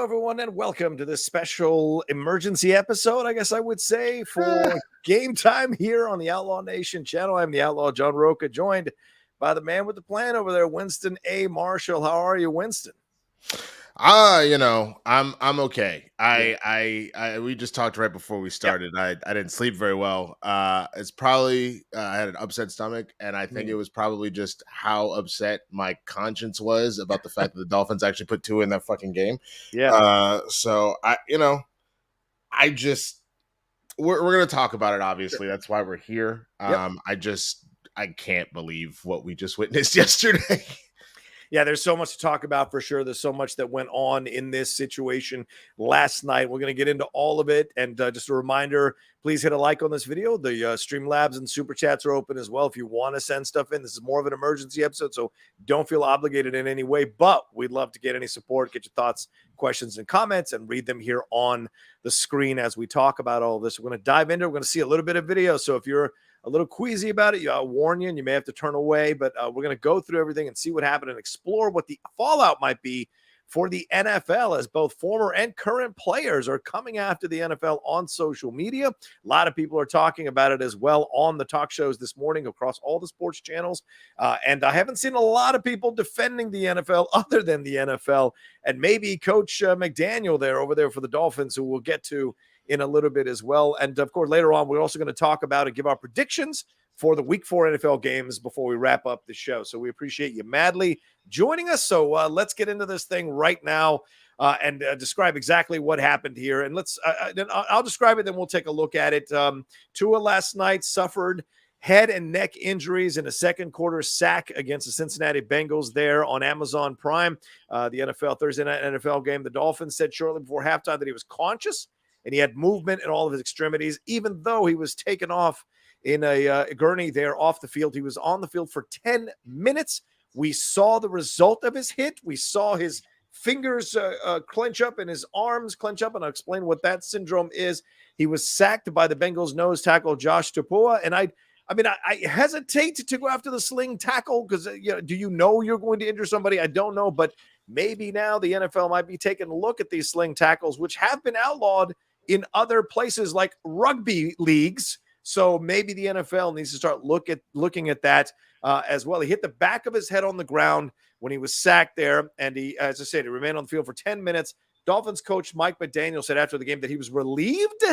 everyone, and welcome to this special emergency episode, I guess I would say, for game time here on the Outlaw Nation channel. I'm the Outlaw John Rocha, joined by the man with the plan over there, Winston A. Marshall. How are you, Winston? I'm okay. We just talked right before we started. Yep. I didn't sleep very well. It's probably I had an upset stomach, and I think it was probably just how upset my conscience was about the fact that the Dolphins actually put Tua in that fucking game. Yeah. So we're gonna talk about it. Obviously, that's why we're here. Yep. I can't believe what we just witnessed yesterday. Yeah, there's so much to talk about for sure. There's so much that went on in this situation last night. We're going to get into all of it. And just a reminder, please hit a like on this video. The Streamlabs and Superchats are open as well if you want to send stuff in. This is more of an emergency episode, so don't feel obligated in any way. But we'd love to get any support, get your thoughts, questions, and comments, and read them here on the screen as we talk about all of this. We're going to dive into it. We're going to see a little bit of video. So if you're a little queasy about it, I'll warn you, and you may have to turn away, but we're going to go through everything and see what happened and explore what the fallout might be for the NFL, as both former and current players are coming after the NFL on social media. A lot of people are talking about it as well on the talk shows this morning across all the sports channels. And I haven't seen a lot of people defending the NFL other than the NFL, and maybe Coach McDaniel over there for the Dolphins, who we'll get to in a little bit as well. And of course, later on, we're also going to talk about and give our predictions for the Week 4 NFL games before we wrap up the show. So we appreciate you madly joining us. So let's get into this thing right now and describe exactly what happened here. And I'll describe it, then we'll take a look at it. Tua last night suffered head and neck injuries in a second quarter sack against the Cincinnati Bengals there on Amazon Prime, the NFL Thursday night NFL game. The Dolphins said shortly before halftime that he was conscious and he had movement in all of his extremities, even though he was taken off in a gurney there off the field. He was on the field for 10 minutes. We saw the result of his hit. We saw his fingers clench up and his arms clench up, and I'll explain what that syndrome is. He was sacked by the Bengals nose tackle Josh Tupua, and I hesitate to go after the sling tackle because do you know you're going to injure somebody? I don't know, but maybe now the NFL might be taking a look at these sling tackles, which have been outlawed in other places like rugby leagues. So maybe the NFL needs to start looking at that as well. He hit the back of his head on the ground when he was sacked there. And he, as I said, he remained on the field for 10 minutes. Dolphins coach Mike McDaniel said after the game that he was relieved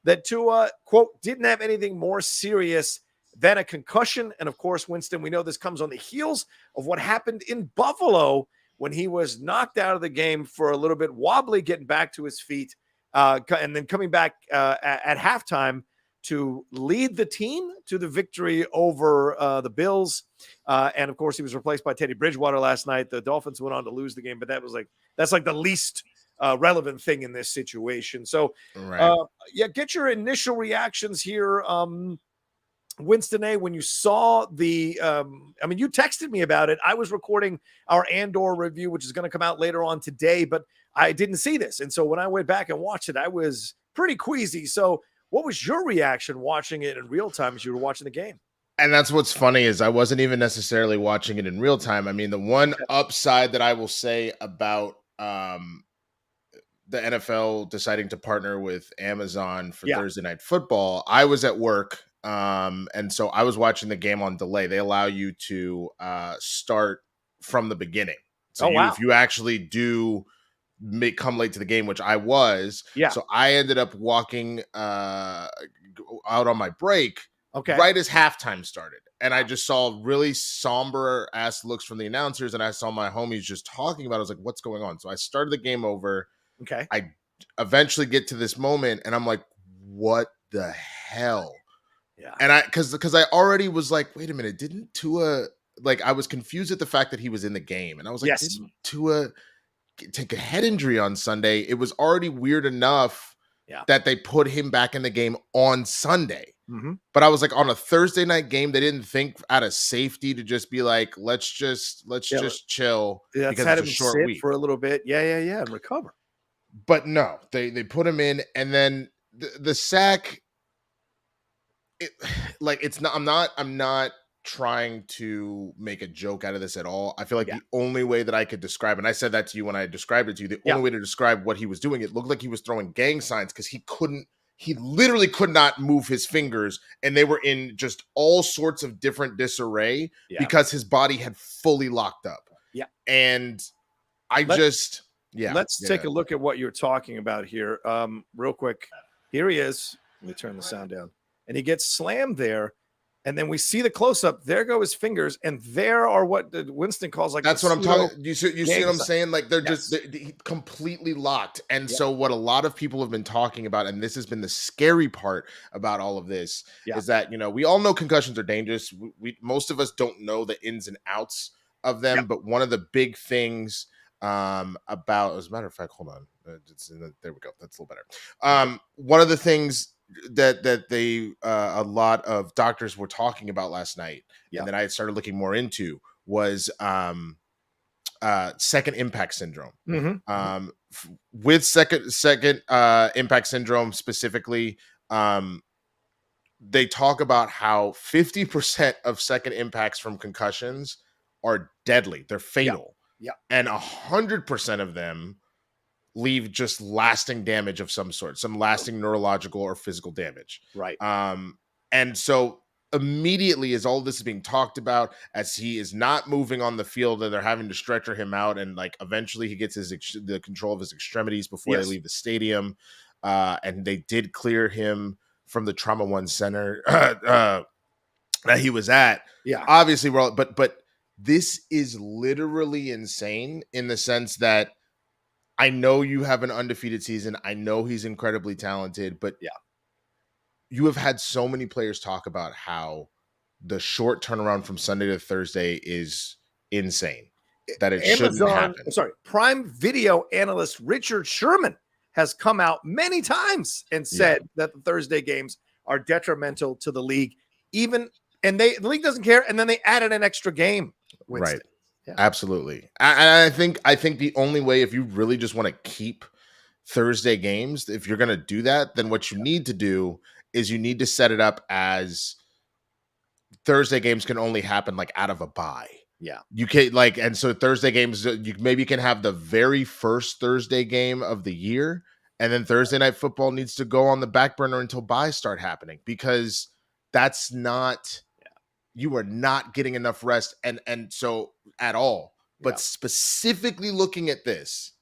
that Tua, quote, didn't have anything more serious than a concussion. And of course, Winston, we know this comes on the heels of what happened in Buffalo when he was knocked out of the game for a little bit, wobbly, getting back to his feet. And then coming back at halftime to lead the team to the victory over the Bills. And of course, he was replaced by Teddy Bridgewater last night. The Dolphins went on to lose the game, but that's like the least relevant thing in this situation. So, get your initial reactions here. Winston A., when you saw you texted me about it. I was recording our Andor review, which is going to come out later on today, but I didn't see this. And so when I went back and watched it, I was pretty queasy. So what was your reaction watching it in real time as you were watching the game? And that's what's funny is I wasn't even necessarily watching it in real time. I mean, the one upside that I will say about the NFL deciding to partner with Amazon for Thursday Night Football, I was at work. And so I was watching the game on delay. They allow you to start from the beginning. So if you actually do come late to the game, which I was, so I ended up walking out on my break right as halftime started. And I just saw really somber ass looks from the announcers, and I saw my homies just talking about it. I was like, what's going on? So I started the game over. Okay. I eventually get to this moment, and I'm like, what the hell? Yeah. And because I already was like, wait a minute, didn't Tua, like, I was confused at the fact that he was in the game. And I was like, didn't Tua take a head injury on Sunday? It was already weird enough that they put him back in the game on Sunday. Mm-hmm. But I was like, on a Thursday night game, they didn't think out of safety to just be like, let's just chill. Yeah, because had it's him a short sit week for a little bit. And recover. But no, they put him in, and then the sack. I'm not trying to make a joke out of this at all. I feel like Yeah. the only way that I could describe, and I said that to you when I described it to you, the only way to describe what he was doing, it looked like he was throwing gang signs because he literally could not move his fingers, and they were in just all sorts of different disarray because his body had fully locked up. Yeah. And let's take a look at what you're talking about here. Real quick. Here he is. Let me turn the sound down. And he gets slammed there. And then we see the close-up. There go his fingers, and there are what Winston calls like. That's what I'm talking. You see what I'm saying? Like they're they're completely locked. And so what a lot of people have been talking about, and this has been the scary part about all of this, is that we all know concussions are dangerous. We most of us don't know the ins and outs of them, but one of the big things about, as a matter of fact, hold on, there we go. That's a little better. One of the things that they a lot of doctors were talking about last night, and that I had started looking more into, was second impact syndrome. With second impact syndrome specifically, they talk about how 50% of second impacts from concussions are deadly. They're fatal. And 100% of them leave just lasting damage of some sort, some lasting neurological or physical damage. Right. And so immediately as all this is being talked about, as he is not moving on the field and they're having to stretcher him out, and like eventually he gets the control of his extremities before they leave the stadium. And they did clear him from the Trauma One Center that he was at. Obviously, but this is literally insane in the sense that I know you have an undefeated season. I know he's incredibly talented, but you have had so many players talk about how the short turnaround from Sunday to Thursday is insane, that it shouldn't happen. Prime Video analyst Richard Sherman has come out many times and said that the Thursday games are detrimental to the league, and the league doesn't care. And then they added an extra game. Winston. Right. Yeah. Absolutely. I think the only way, if you really just want to keep Thursday games, if you're going to do that, then what you need to do is you need to set it up as Thursday games can only happen like out of a bye. You can't and so Thursday games, you maybe can have the very first Thursday game of the year, and then Thursday night football needs to go on the back burner until byes start happening, because that's not, you are not getting enough rest and so at all. But specifically looking at this,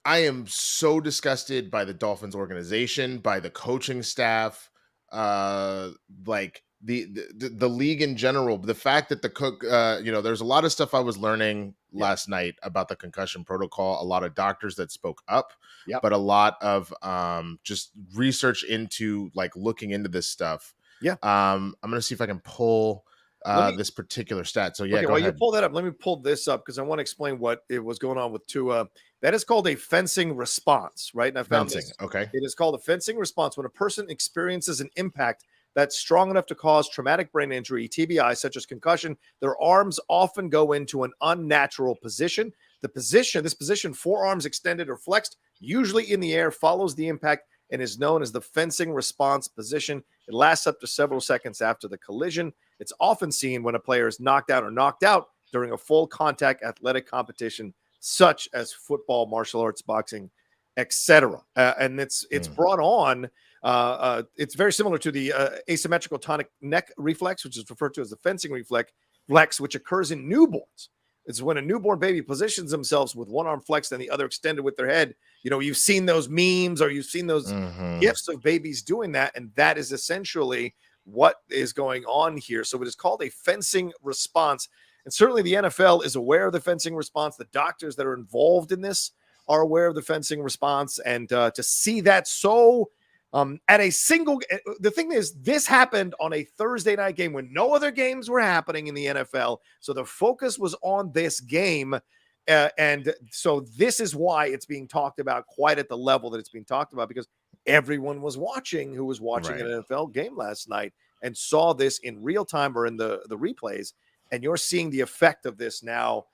I am so disgusted by the Dolphins organization, by the coaching staff, like the league in general. The fact that there's a lot of stuff I was learning last night about the concussion protocol, a lot of doctors that spoke up, but a lot of just research into like looking into this stuff. I'm going to see if I can pull this particular stat. So go ahead. You pull that up. Let me pull this up because I want to explain what it was going on with Tua. That is called a fencing response, right? And I found fencing. Okay. It is called a fencing response when a person experiences an impact that's strong enough to cause traumatic brain injury, TBI, such as concussion. Their arms often go into an unnatural position. This position, forearms extended or flexed, usually in the air, follows the impact and is known as the fencing response position. It lasts up to several seconds after the collision. It's often seen when a player is knocked out or knocked out during a full contact athletic competition, such as football, martial arts, boxing, etc. And it's brought on. It's very similar to the asymmetrical tonic neck reflex, which is referred to as the fencing reflex, which occurs in newborns. It's when a newborn baby positions themselves with one arm flexed and the other extended with their head. You've seen those memes or you've seen those gifs of babies doing that. And that is essentially what is going on here. So it is called a fencing response. And certainly the NFL is aware of the fencing response. The doctors that are involved in this are aware of the fencing response. And to see that at a single, the thing is, this happened on a Thursday night game when no other games were happening in the NFL. So the focus was on this game. And so this is why it's being talked about quite at the level that it's being talked about, because everyone was watching who was watching an NFL game last night and saw this in real time or in the replays. And you're seeing the effect of this now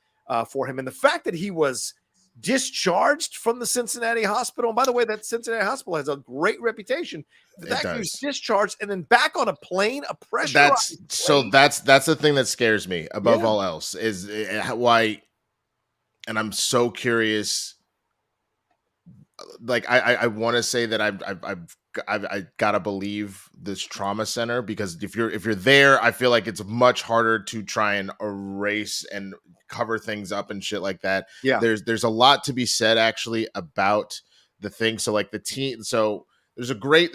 for him. And the fact that he was discharged from the Cincinnati hospital. And by the way, that Cincinnati hospital has a great reputation. That he was discharged and then back on a plane, a pressurized plane. That's the thing that scares me above all else is why. And I'm so curious. Like I want to say that I gotta believe this trauma center, because if you're there, I feel like it's much harder to try and erase and cover things up and shit like that. Yeah, there's a lot to be said actually about the thing. So like the team. So there's a great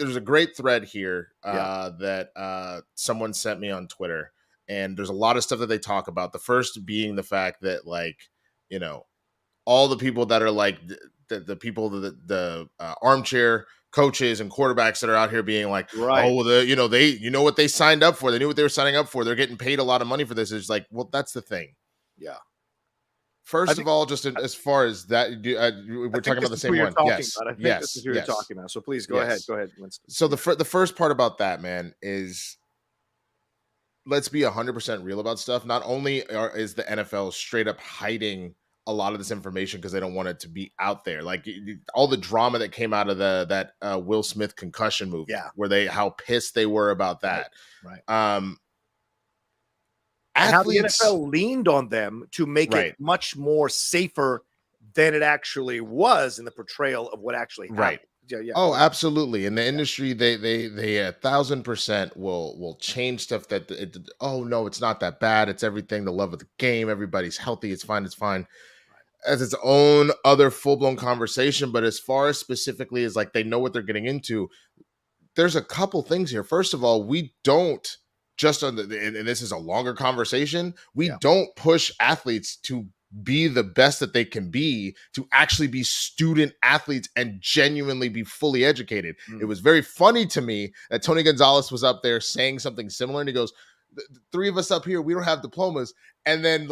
thread here that someone sent me on Twitter, and there's a lot of stuff that they talk about. The first being the fact that, like, you know, all the people that are like the people, the armchair coaches and quarterbacks that are out here being like, oh, they what they signed up for. They knew what they were signing up for. They're getting paid a lot of money for this. It's like, well, that's the thing. Yeah. First of all, just as far as that, we're talking about the same one. Yes. I think this is who you're talking about. So please go ahead. Go ahead, Winston. So the first part about that, man, is let's be 100% real about stuff. Not only is the NFL straight up hiding a lot of this information because they don't want it to be out there, like all the drama that came out of that Will Smith concussion movie, where how pissed they were about that. Right. Athletes, and how the NFL leaned on them to make it much more safer than it actually was in the portrayal of what actually happened. Right. Yeah. Oh, absolutely. In the industry, they 1,000% will change stuff oh no, it's not that bad. It's everything. The love of the game. Everybody's healthy. It's fine. It's fine. As its own other full-blown conversation. But as far as specifically as like they know what they're getting into, there's a couple things here. First of all, we don't just and this is a longer conversation. We don't push athletes to be the best that they can be, to actually be student athletes and genuinely be fully educated. It was very funny to me that Tony Gonzalez was up there saying something similar, and he goes, the three of us up here, we don't have diplomas. And then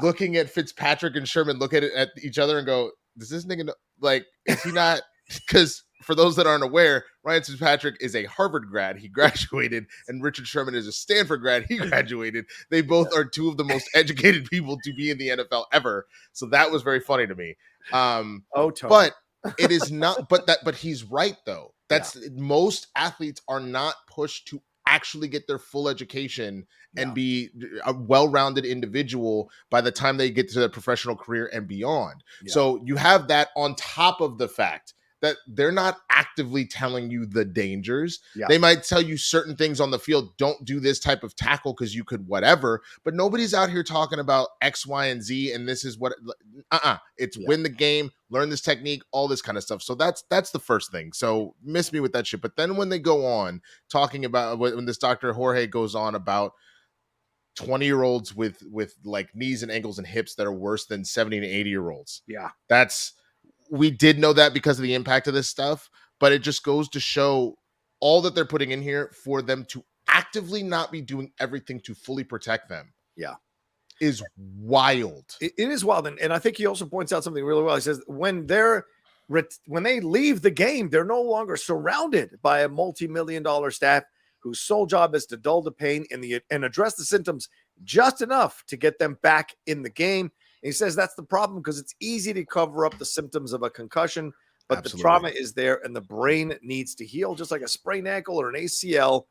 looking at Fitzpatrick and Sherman, look at each other and go, does this nigga know? Like, is he not? Because for those that aren't aware, Ryan Fitzpatrick is a Harvard grad. He graduated, and Richard Sherman is a Stanford grad. He graduated. They both are two of the most educated people to be in the NFL ever. So that was very funny to me. Tony. But it is not. But he's right though. That's most athletes are not pushed to actually get their full education and be a well-rounded individual by the time they get to their professional career and beyond. So you have that on top of the fact that they're not actively telling you the dangers. They might tell you certain things on the field. Don't do this type of tackle because you could whatever. But nobody's out here talking about X, Y, and Z. And this is what it's win the game, learn this technique, all this kind of stuff. So that's the first thing. So miss me with that shit. But then when they go on talking about when this Dr. Jorge goes on about 20-year-olds with like knees and ankles and hips that are worse than 70 and 80-year-olds. We did know that because of the impact of this stuff, but it just goes to show all that they're putting in here for them to actively not be doing everything to fully protect them. Is wild. It is wild. And I think he also points out something really well. He says when they leave the game, they're no longer surrounded by a multi-million-dollar staff whose sole job is to dull the pain and address the symptoms just enough to get them back in the game. He says that's the problem because it's easy to cover up the symptoms of a concussion, but the trauma is there and the brain needs to heal, just like a sprained ankle or an ACL.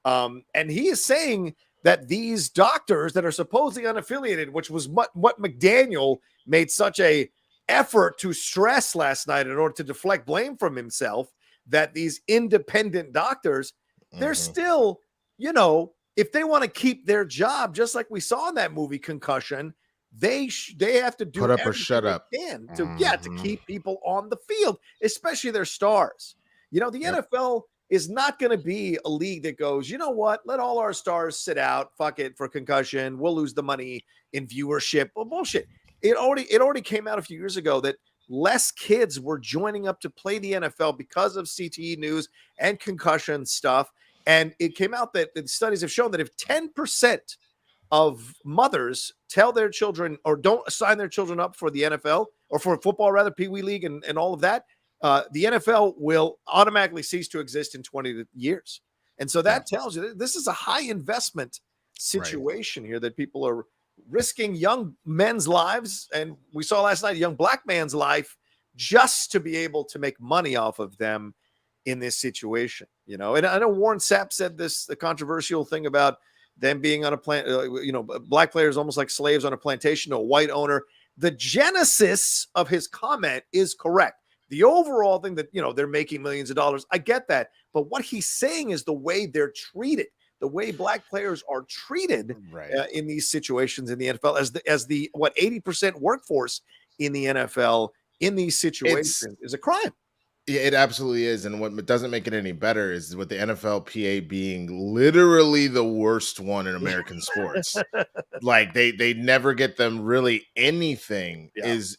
And he is saying that these doctors that are supposedly unaffiliated, which was what McDaniel made such a effort to stress last night in order to deflect blame from himself, that these independent doctors, they're still, if they want to keep their job, just like we saw in that movie Concussion, they have to do put up or shut up to keep people on the field, especially their stars. The NFL is not going to be a league that goes, you know what, let all our stars sit out, fuck it, for concussion, we'll lose the money in viewership. Well, bullshit. It already came out a few years ago that less kids were joining up to play the NFL because of CTE news and concussion stuff. And it came out that the studies have shown that if 10% of mothers tell their children or don't sign their children up for the NFL or for football, rather, Pee Wee League and all of that, the NFL will automatically cease to exist in 20 years. And so that tells you that this is a high investment situation here that people are risking young men's lives, and we saw last night a young black man's life, just to be able to make money off of them in this situation. And I know Warren Sapp said the controversial thing about them being on a plant, black players almost like slaves on a plantation to a white owner. The genesis of his comment is correct. The overall thing that, they're making millions of dollars, I get that. But what he's saying is the way they're treated, the way black players are treated in these situations in the NFL as the 80% workforce in the NFL in these situations is a crime. Yeah, it absolutely is. And what doesn't make it any better is with the NFLPA being literally the worst one in American sports. Like they never get them really anything is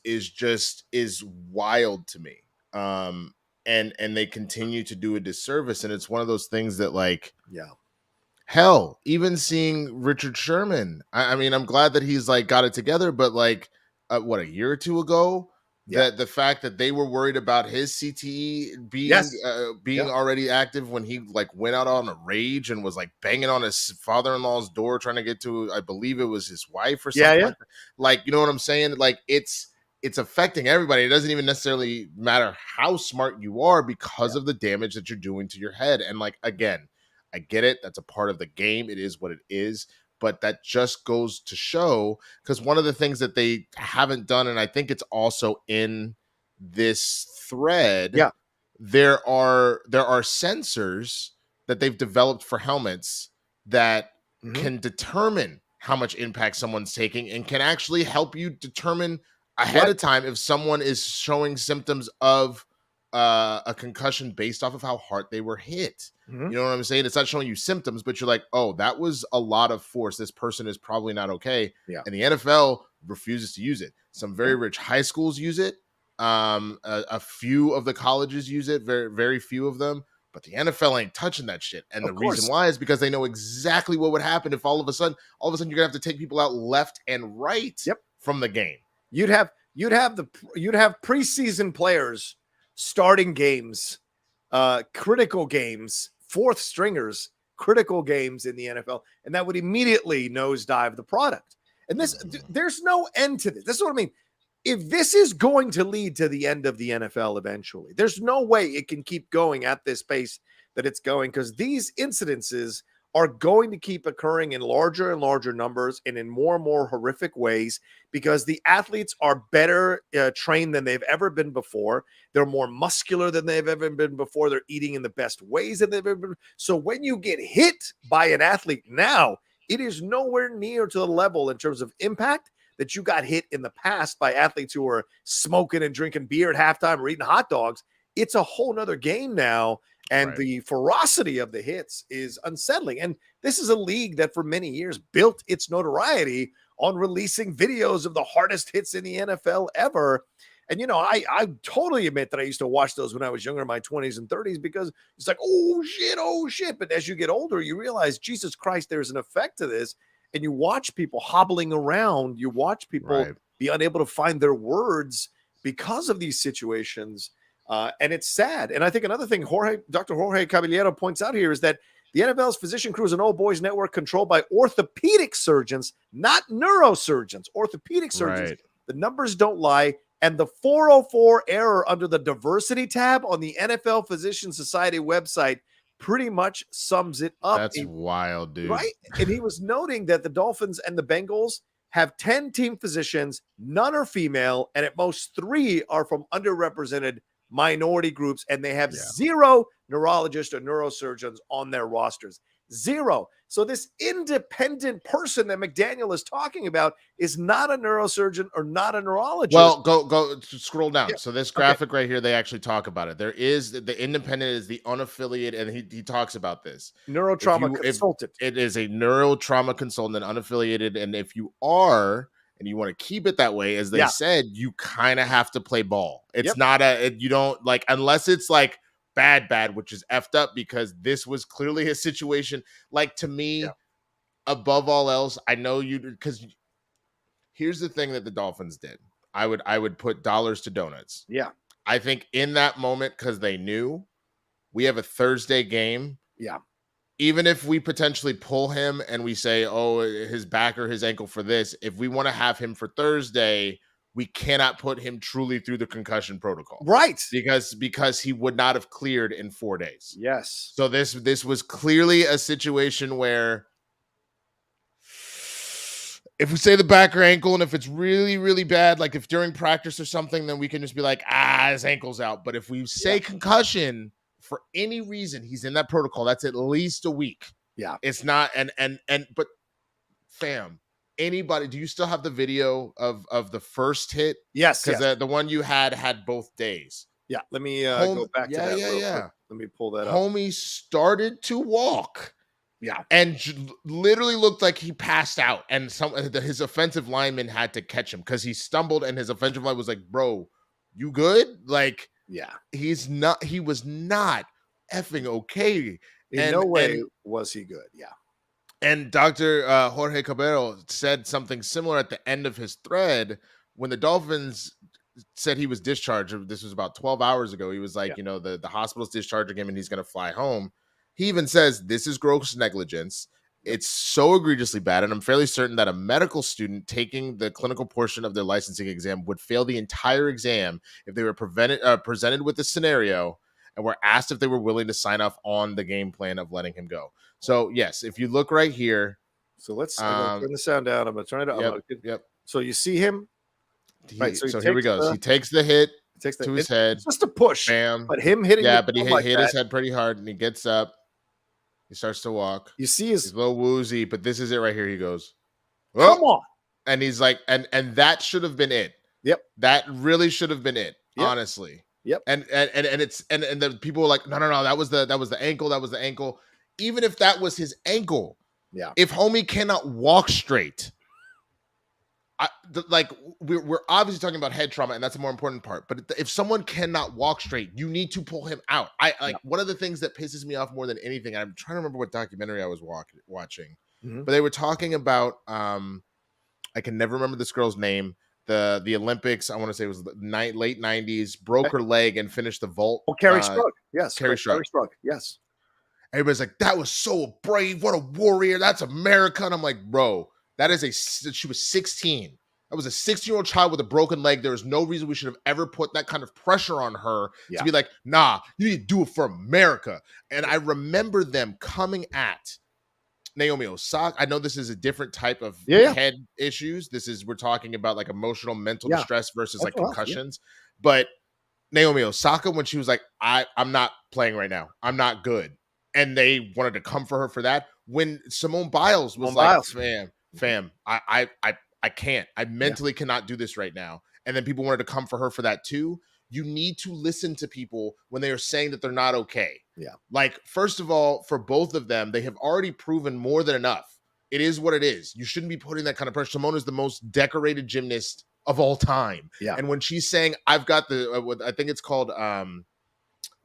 wild to me. And they continue to do a disservice. And it's one of those things that hell, even seeing Richard Sherman, I mean, I'm glad that he's got it together, but a year or two ago, that the fact that they were worried about his CTE being already active when he went out on a rage and was banging on his father-in-law's door trying to get to, I believe it was his wife or something. You know what I'm saying? It's affecting everybody. It doesn't even necessarily matter how smart you are because of the damage that you're doing to your head. And again, I get it. That's a part of the game. It is what it is. But that just goes to show, because one of the things that they haven't done, and I think it's also in this thread, there are sensors that they've developed for helmets that can determine how much impact someone's taking and can actually help you determine ahead of time if someone is showing symptoms of a concussion based off of how hard they were hit. You know what I'm saying? It's not showing you symptoms, but you're like, oh, that was a lot of force. This person is probably not okay. And the NFL refuses to use it. Some very rich high schools use it. A few of the colleges use it, very, very few of them. But the NFL ain't touching that shit. And the reason why is because they know exactly what would happen if all of a sudden you're gonna have to take people out left and right from the game. You'd have preseason players starting games, critical games, fourth stringers, critical games in the NFL, and that would immediately nosedive the product. And there's no end to this. This is what I mean. If this is going to lead to the end of the NFL eventually, there's no way it can keep going at this pace that it's going, because these incidences are going to keep occurring in larger and larger numbers and in more and more horrific ways, because the athletes are better trained than they've ever been before. They're more muscular than they've ever been before. They're eating in the best ways that they've ever been. So when you get hit by an athlete now, it is nowhere near to the level in terms of impact that you got hit in the past by athletes who were smoking and drinking beer at halftime or eating hot dogs. It's a whole nother game now. And the ferocity of the hits is unsettling. And this is a league that for many years built its notoriety on releasing videos of the hardest hits in the NFL ever. And, I totally admit that I used to watch those when I was younger, in my 20s and 30s, because it's like, oh shit. But as you get older, you realize, Jesus Christ, there's an effect to this. And you watch people hobbling around. You watch people be unable to find their words because of these situations. And it's sad. And I think another thing Dr. Jorge Caballero points out here is that the NFL's physician crew is an old boys network controlled by orthopedic surgeons, not neurosurgeons, orthopedic surgeons. The numbers don't lie. And the 404 error under the diversity tab on the NFL Physician Society website pretty much sums it up. That's wild, dude. Right? And he was noting that the Dolphins and the Bengals have 10 team physicians, none are female, and at most 3 are from underrepresented minority groups, and they have 0 neurologists or neurosurgeons on their rosters. 0. So this independent person that McDaniel is talking about is not a neurosurgeon or not a neurologist. Well, go scroll down. So this graphic right here, they actually talk about it. There is the independent is the unaffiliated, and he talks about this. Neurotrauma consultant. It is a neurotrauma consultant, unaffiliated, and if you are and you want to keep it that way, as they said, you kind of have to play ball. It's not you don't unless it's bad, which is effed up, because this was clearly a situation. To me, above all else, I know because here's the thing that the Dolphins did. I would put dollars to donuts. Yeah. I think in that moment, because they knew we have a Thursday game. Yeah. even if we potentially pull him and we say, oh, his back or his ankle for this, if we want to have him for Thursday, we cannot put him truly through the concussion protocol. Right. Because he would not have cleared in 4 days. Yes. So this was clearly a situation where if we say the back or ankle, and if it's really, really bad, like if during practice or something, then we can just be like, his ankle's out. But if we say concussion, for any reason he's in that protocol, that's at least a week. Yeah. It's not but fam, anybody, do you still have the video of the first hit? Yes. Because the one you had both days. Yeah. Let me go back to that. Yeah. Let me pull that up. Homie started to walk. Yeah. And literally looked like he passed out. And his offensive lineman had to catch him because he stumbled and his offensive line was like, bro, you good? Like, yeah, he was not effing okay. In no way was he good. Yeah. And Dr. Jorge Cabello said something similar at the end of his thread when the Dolphins said he was discharged. This was about 12 hours ago. He was like, the hospital's discharging him and he's going to fly home. He even says this is gross negligence. It's so egregiously bad. And I'm fairly certain that a medical student taking the clinical portion of their licensing exam would fail the entire exam if they were presented with a scenario and were asked if they were willing to sign off on the game plan of letting him go. So, yes, if you look right here. So let's turn the sound down. I'm going to turn it up. Yep. So you see him. Right. So here we go. He takes the hit to his head. It's just a push. Bam. But him hitting but he hit his head pretty hard and he gets up. He starts to walk. You see he's a little woozy, but this is it right here. He goes, oh! Come on. And he's like, and that should have been it. Yep. That really should have been it, honestly. Yep. And the people were like, no, that was the ankle. That was the ankle. Even if that was his ankle. Yeah. If homie cannot walk straight, we're obviously talking about head trauma, and that's a more important part. But if someone cannot walk straight, you need to pull him out. One of the things that pisses me off more than anything, and I'm trying to remember what documentary I was watching, but they were talking about I can never remember this girl's name. The Olympics, I want to say it was late 90s, broke her leg and finished the vault. Oh, Carrie Strug. Yes. Carrie Strug. Yes. Everybody's like, that was so brave. What a warrior. That's America. And I'm like, bro, she was 16. That was a 16-year-old child with a broken leg. There was no reason we should have ever put that kind of pressure on her to be like, nah, you need to do it for America. And I remember them coming at Naomi Osaka. I know this is a different type of head issues. We're talking about like emotional, mental distress versus like concussions. But Naomi Osaka, when she was like, I'm not playing right now. I'm not good. And they wanted to come for her for that. When Simone Biles was fam, I can't. I mentally cannot do this right now. And then people wanted to come for her for that too. You need to listen to people when they are saying that they're not okay. Yeah. Like, first of all, for both of them, they have already proven more than enough. It is what it is. You shouldn't be putting that kind of pressure. Simone is the most decorated gymnast of all time. Yeah. And when she's saying, I've got I think it's called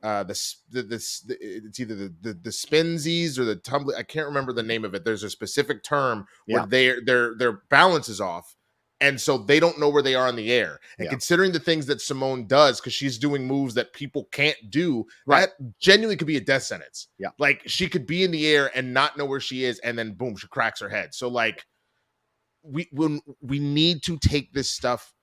it's either the spinsies or the tumbling. I can't remember the name of it. There's a specific term where their balance is off, and so they don't know where they are in the air. And considering the things that Simone does, because she's doing moves that people can't do, that genuinely could be a death sentence. Yeah, like she could be in the air and not know where she is, and then boom, she cracks her head. So like, we need to take this stuff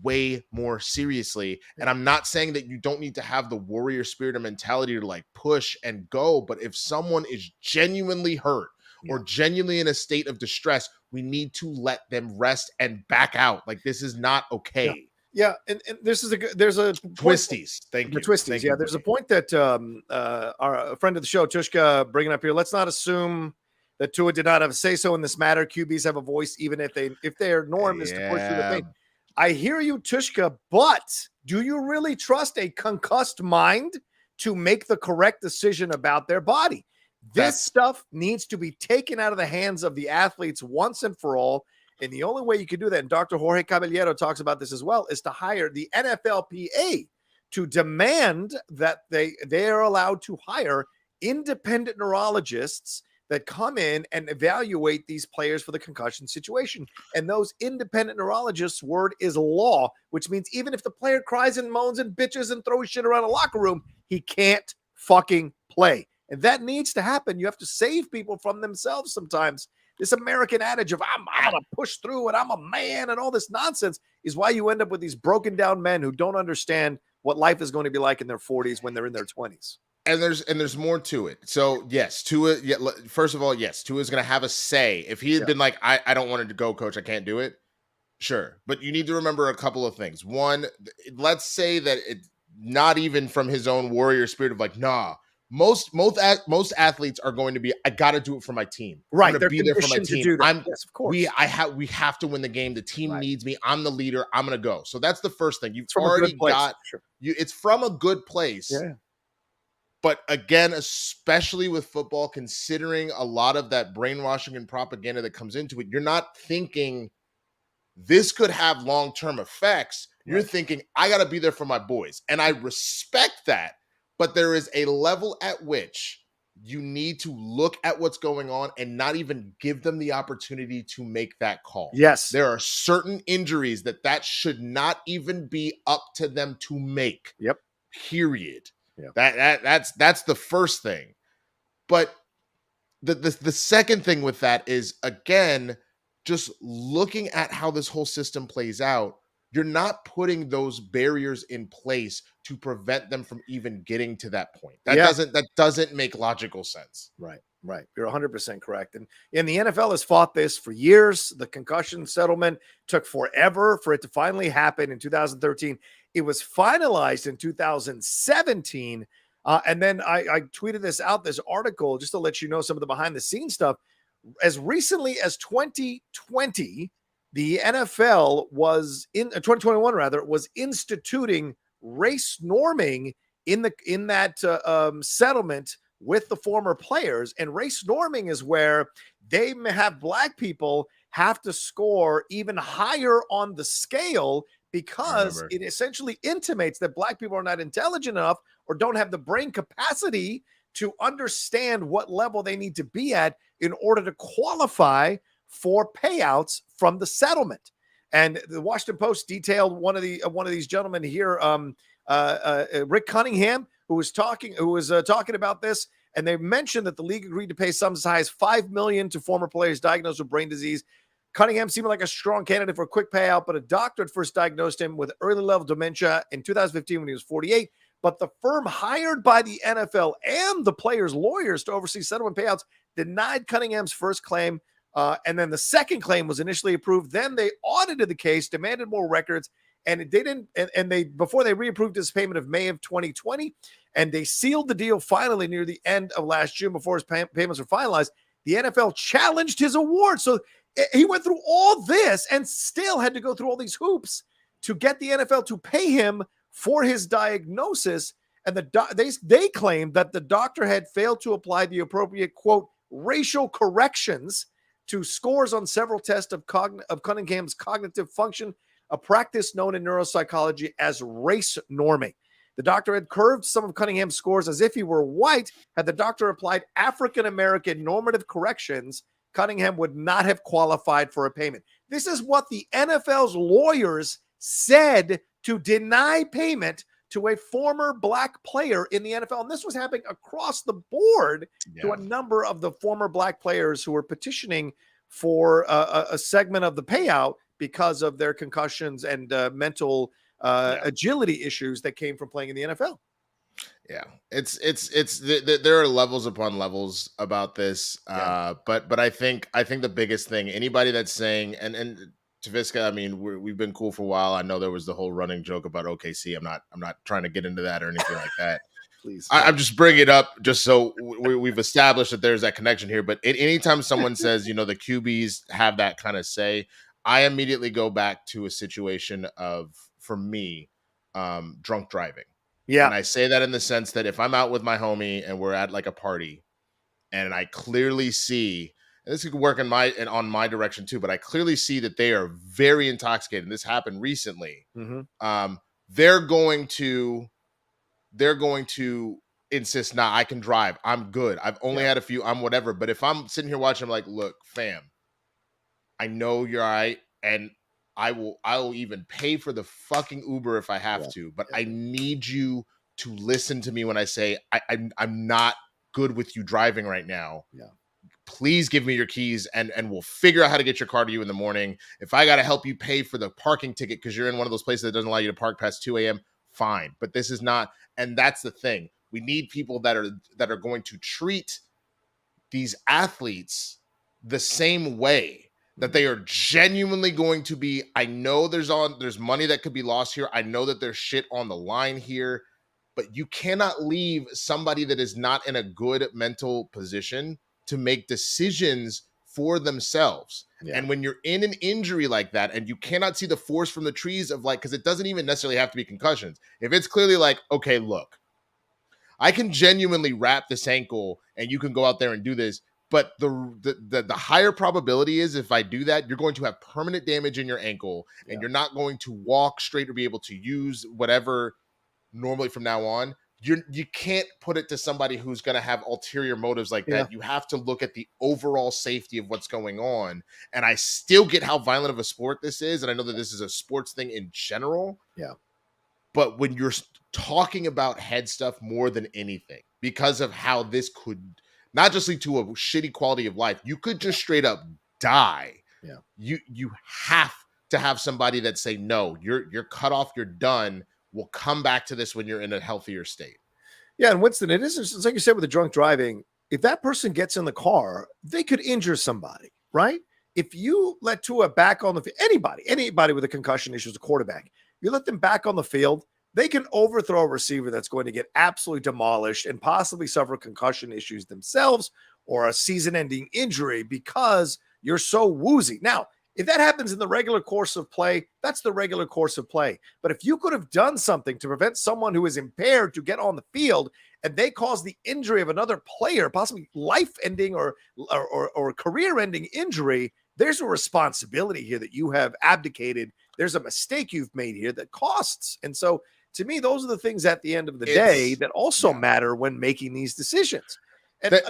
way more seriously. And I'm not saying that you don't need to have the warrior spirit or mentality to like push and go, but if someone is genuinely hurt or genuinely in a state of distress, we need to let them rest and back out. Like, this is not okay. Yeah, and there's a twisties. Thank you. Twisties. Yeah, there's a point that our friend of the show, Tushka, bringing up here. Let's not assume that Tua did not have a say-so in this matter. QBs have a voice, even if their norm is to push through the thing. I hear you, Tushka, but do you really trust a concussed mind to make the correct decision about their body? This stuff needs to be taken out of the hands of the athletes once and for all. And the only way you can do that, and Dr. Jorge Caballero talks about this as well, is to hire the NFLPA to demand that they are allowed to hire independent neurologists that come in and evaluate these players for the concussion situation. And those independent neurologists' word is law, which means even if the player cries and moans and bitches and throws shit around a locker room, he can't fucking play. And that needs to happen. You have to save people from themselves sometimes. This American adage of I'm going to push through and I'm a man and all this nonsense is why you end up with these broken down men who don't understand what life is going to be like in their 40s when they're in their 20s. And there's more to it. So yes, Tua. Yeah, first of all, yes, Tua is going to have a say. If he had been like, I don't want to go, coach, I can't do it. Sure, but you need to remember a couple of things. One, let's say that it's not even from his own warrior spirit of like, nah. Most athletes are going to be, I got to do it for my team. Right, I'm going to be there for my team. Yes, of course. We have to win the game. The team needs me. I'm the leader. I'm going to go. So that's the first thing. You've already got you. It's from a good place. Yeah. But again, especially with football, considering a lot of that brainwashing and propaganda that comes into it, you're not thinking this could have long-term effects. You're thinking, I got to be there for my boys. And I respect that. But there is a level at which you need to look at what's going on and not even give them the opportunity to make that call. Yes. There are certain injuries that should not even be up to them to make. Yep. Period. Yep. That's the first thing. But the second thing with that is, again, just looking at how this whole system plays out. You're not putting those barriers in place to prevent them from even getting to that point. That doesn't make logical sense. Right. You're 100% correct. And the NFL has fought this for years. The concussion settlement took forever for it to finally happen in 2013. It was finalized in 2017. And then I tweeted this article, just to let you know some of the behind the scenes stuff. As recently as 2020, the NFL was in 2021 rather was instituting race norming in that settlement with the former players. And race norming is where they may have black people have to score even higher on the scale because it essentially intimates that black people are not intelligent enough or don't have the brain capacity to understand what level they need to be at in order to qualify for payouts from the settlement. And the Washington Post detailed one of these gentlemen here, Rick Cunningham, who was talking about this, and they mentioned that the league agreed to pay sums as high as $5 million to former players diagnosed with brain disease. Cunningham seemed like a strong candidate for a quick payout, but a doctor had first diagnosed him with early level dementia in 2015 when he was 48. But the firm hired by the NFL and the players' lawyers to oversee settlement payouts denied Cunningham's first claim. And then the second claim was initially approved. Then they audited the case, demanded more records, and they didn't. And they before they reapproved his payment of May of 2020, and they sealed the deal finally near the end of last June before his payments were finalized. The NFL challenged his award, so he went through all this and still had to go through all these hoops to get the NFL to pay him for his diagnosis. And they claimed that the doctor had failed to apply the appropriate, quote, racial corrections to scores on several tests of Cunningham's cognitive function, a practice known in neuropsychology as race norming. The doctor had curved some of Cunningham's scores as if he were white. Had the doctor applied African-American normative corrections, Cunningham would not have qualified for a payment. This is what the NFL's lawyers said to deny payment to a former black player in the NFL. And this was happening across the board to a number of the former black players who were petitioning for a segment of the payout because of their concussions and mental agility issues that came from playing in the NFL. Yeah, there are levels upon levels about this. But I think the biggest thing, anybody that's saying, and Taviska, I mean, we've been cool for a while. I know there was the whole running joke about OKC. I'm not trying to get into that or anything like that. Please, I'm just bringing it up just so we've established that there's that connection here. But anytime someone says, the QBs have that kind of say, I immediately go back to a situation of, for me, drunk driving. Yeah. And I say that in the sense that if I'm out with my homie and we're at like a party and I clearly see, and this could work on my direction too, but I clearly see that they are very intoxicated. And this happened recently. Mm-hmm. They're going to insist, nah, I can drive. I'm good. I've only had a few, I'm whatever. But if I'm sitting here watching, I'm like, look, fam, I know you're all right. And I will even pay for the fucking Uber if I have to, but I need you to listen to me when I say I'm not good with you driving right now. Yeah. Please give me your keys and we'll figure out how to get your car to you in the morning. If I got to help you pay for the parking ticket because you're in one of those places that doesn't allow you to park past 2 a.m., fine. But this is not, and that's the thing. We need people that are going to treat these athletes the same way, that they are genuinely going to be, I know there's money that could be lost here. I know that there's shit on the line here, but you cannot leave somebody that is not in a good mental position to make decisions for themselves. Yeah. And when you're in an injury like that and you cannot see the forest from the trees of like, because it doesn't even necessarily have to be concussions. If it's clearly like, okay, look, I can genuinely wrap this ankle and you can go out there and do this. But the higher probability is if I do that, you're going to have permanent damage in your ankle and you're not going to walk straight or be able to use whatever normally from now on. You can't put it to somebody who's going to have ulterior motives like that. You have to look at the overall safety of what's going on. And I still get how violent of a sport this is. And I know that this is a sports thing in general. Yeah. But when you're talking about head stuff more than anything, because of how this could not just lead to a shitty quality of life, you could just straight up die. Yeah. You have to have somebody that say, no, you're cut off, you're done. We'll come back to this when you're in a healthier state. Yeah, and Winston, it's like you said with the drunk driving, if that person gets in the car, they could injure somebody, right? If you let Tua back on the field, anybody with a concussion issue is a quarterback, you let them back on the field, they can overthrow a receiver that's going to get absolutely demolished and possibly suffer concussion issues themselves or a season-ending injury because you're so woozy. Now, if that happens in the regular course of play, that's the regular course of play. But if you could have done something to prevent someone who is impaired to get on the field and they cause the injury of another player, possibly life-ending or career-ending injury, there's a responsibility here that you have abdicated. There's a mistake you've made here that costs. And so, to me, those are the things at the end of the day that also matter when making these decisions. And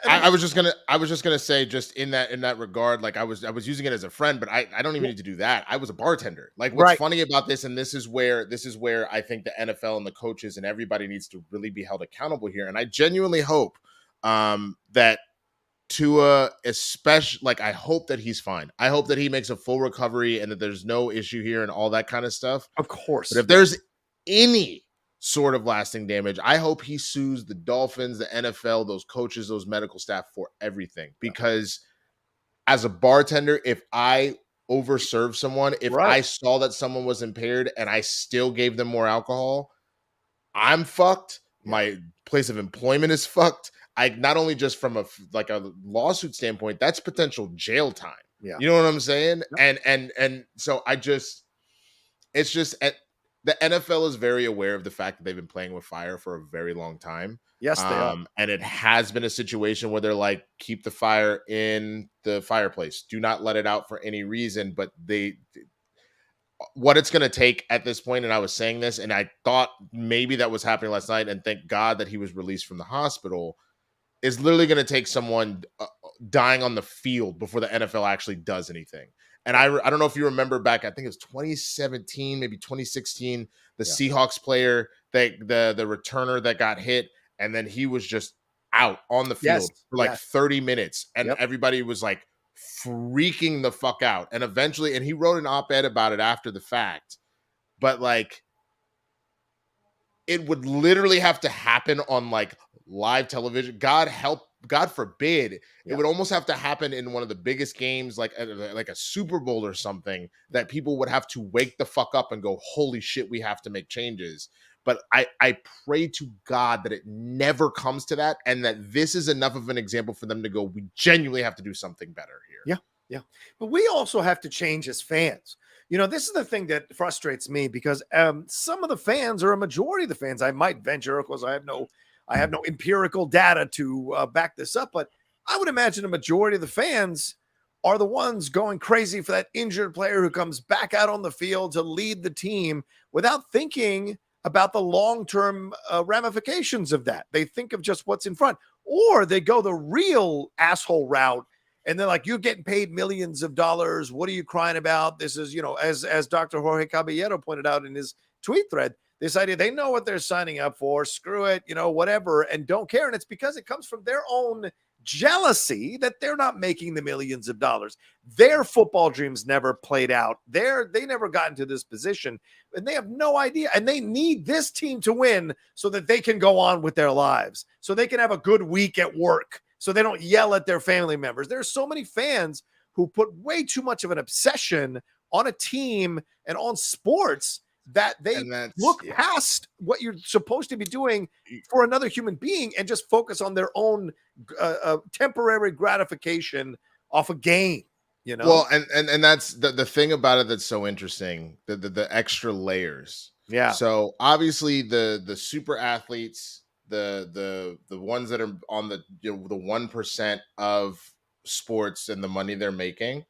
I was just gonna say, just in that regard, like I was using it as a friend, but I don't even need to do that. I was a bartender. Like, what's funny about this, and this is where I think the NFL and the coaches and everybody needs to really be held accountable here. And I genuinely hope that Tua, especially, like, I hope that he's fine. I hope that he makes a full recovery and that there's no issue here and all that kind of stuff. Of course. But if there's any sort of lasting damage, I hope he sues the Dolphins, the NFL, those coaches, those medical staff for everything. Because as a bartender, if I overserve someone, if I saw that someone was impaired and I still gave them more alcohol, I'm fucked. My place of employment is fucked. I not only just from a lawsuit standpoint, that's potential jail time. Yeah. You know what I'm saying? Yeah. And so it's just the NFL is very aware of the fact that they've been playing with fire for a very long time. Yes, they are. And it has been a situation where they're like, keep the fire in the fireplace. Do not let it out for any reason. But what it's going to take at this point, and I was saying this, and I thought maybe that was happening last night, and thank God that he was released from the hospital, is literally going to take someone dying on the field before the NFL actually does anything. And I don't know if you remember back, I think it was 2017, maybe 2016, the Seahawks player, the returner that got hit, and then he was just out on the field for like 30 minutes, and everybody was like freaking the fuck out. And eventually, and he wrote an op-ed about it after the fact, but like, it would literally have to happen on like live television. God forbid, it would almost have to happen in one of the biggest games, like a Super Bowl or something, that people would have to wake the fuck up and go, holy shit, we have to make changes. But I pray to God that it never comes to that, and that this is enough of an example for them to go, we genuinely have to do something better here. Yeah. But we also have to change as fans. You know, this is the thing that frustrates me, because some of the fans, or a majority of the fans, I might venture, of course, I have no empirical data to back this up, but I would imagine a majority of the fans are the ones going crazy for that injured player who comes back out on the field to lead the team without thinking about the long-term ramifications of that. They think of just what's in front, or they go the real asshole route. And they're like, you're getting paid millions of dollars. What are you crying about? This is, as Dr. Jorge Caballero pointed out in his tweet thread, This idea, they know what they're signing up for. Screw it, whatever, and don't care. And it's because it comes from their own jealousy that they're not making the millions of dollars. Their football dreams never played out. They never got into this position, and they have no idea. And they need this team to win so that they can go on with their lives, so they can have a good week at work, so they don't yell at their family members. There's so many fans who put way too much of an obsession on a team and on sports that they look past what you're supposed to be doing for another human being and just focus on their own temporary gratification off a game, Well, and that's the thing about it that's so interesting, the extra layers. Yeah. So obviously the super athletes, the ones that are on the the 1% of sports and the money they're making,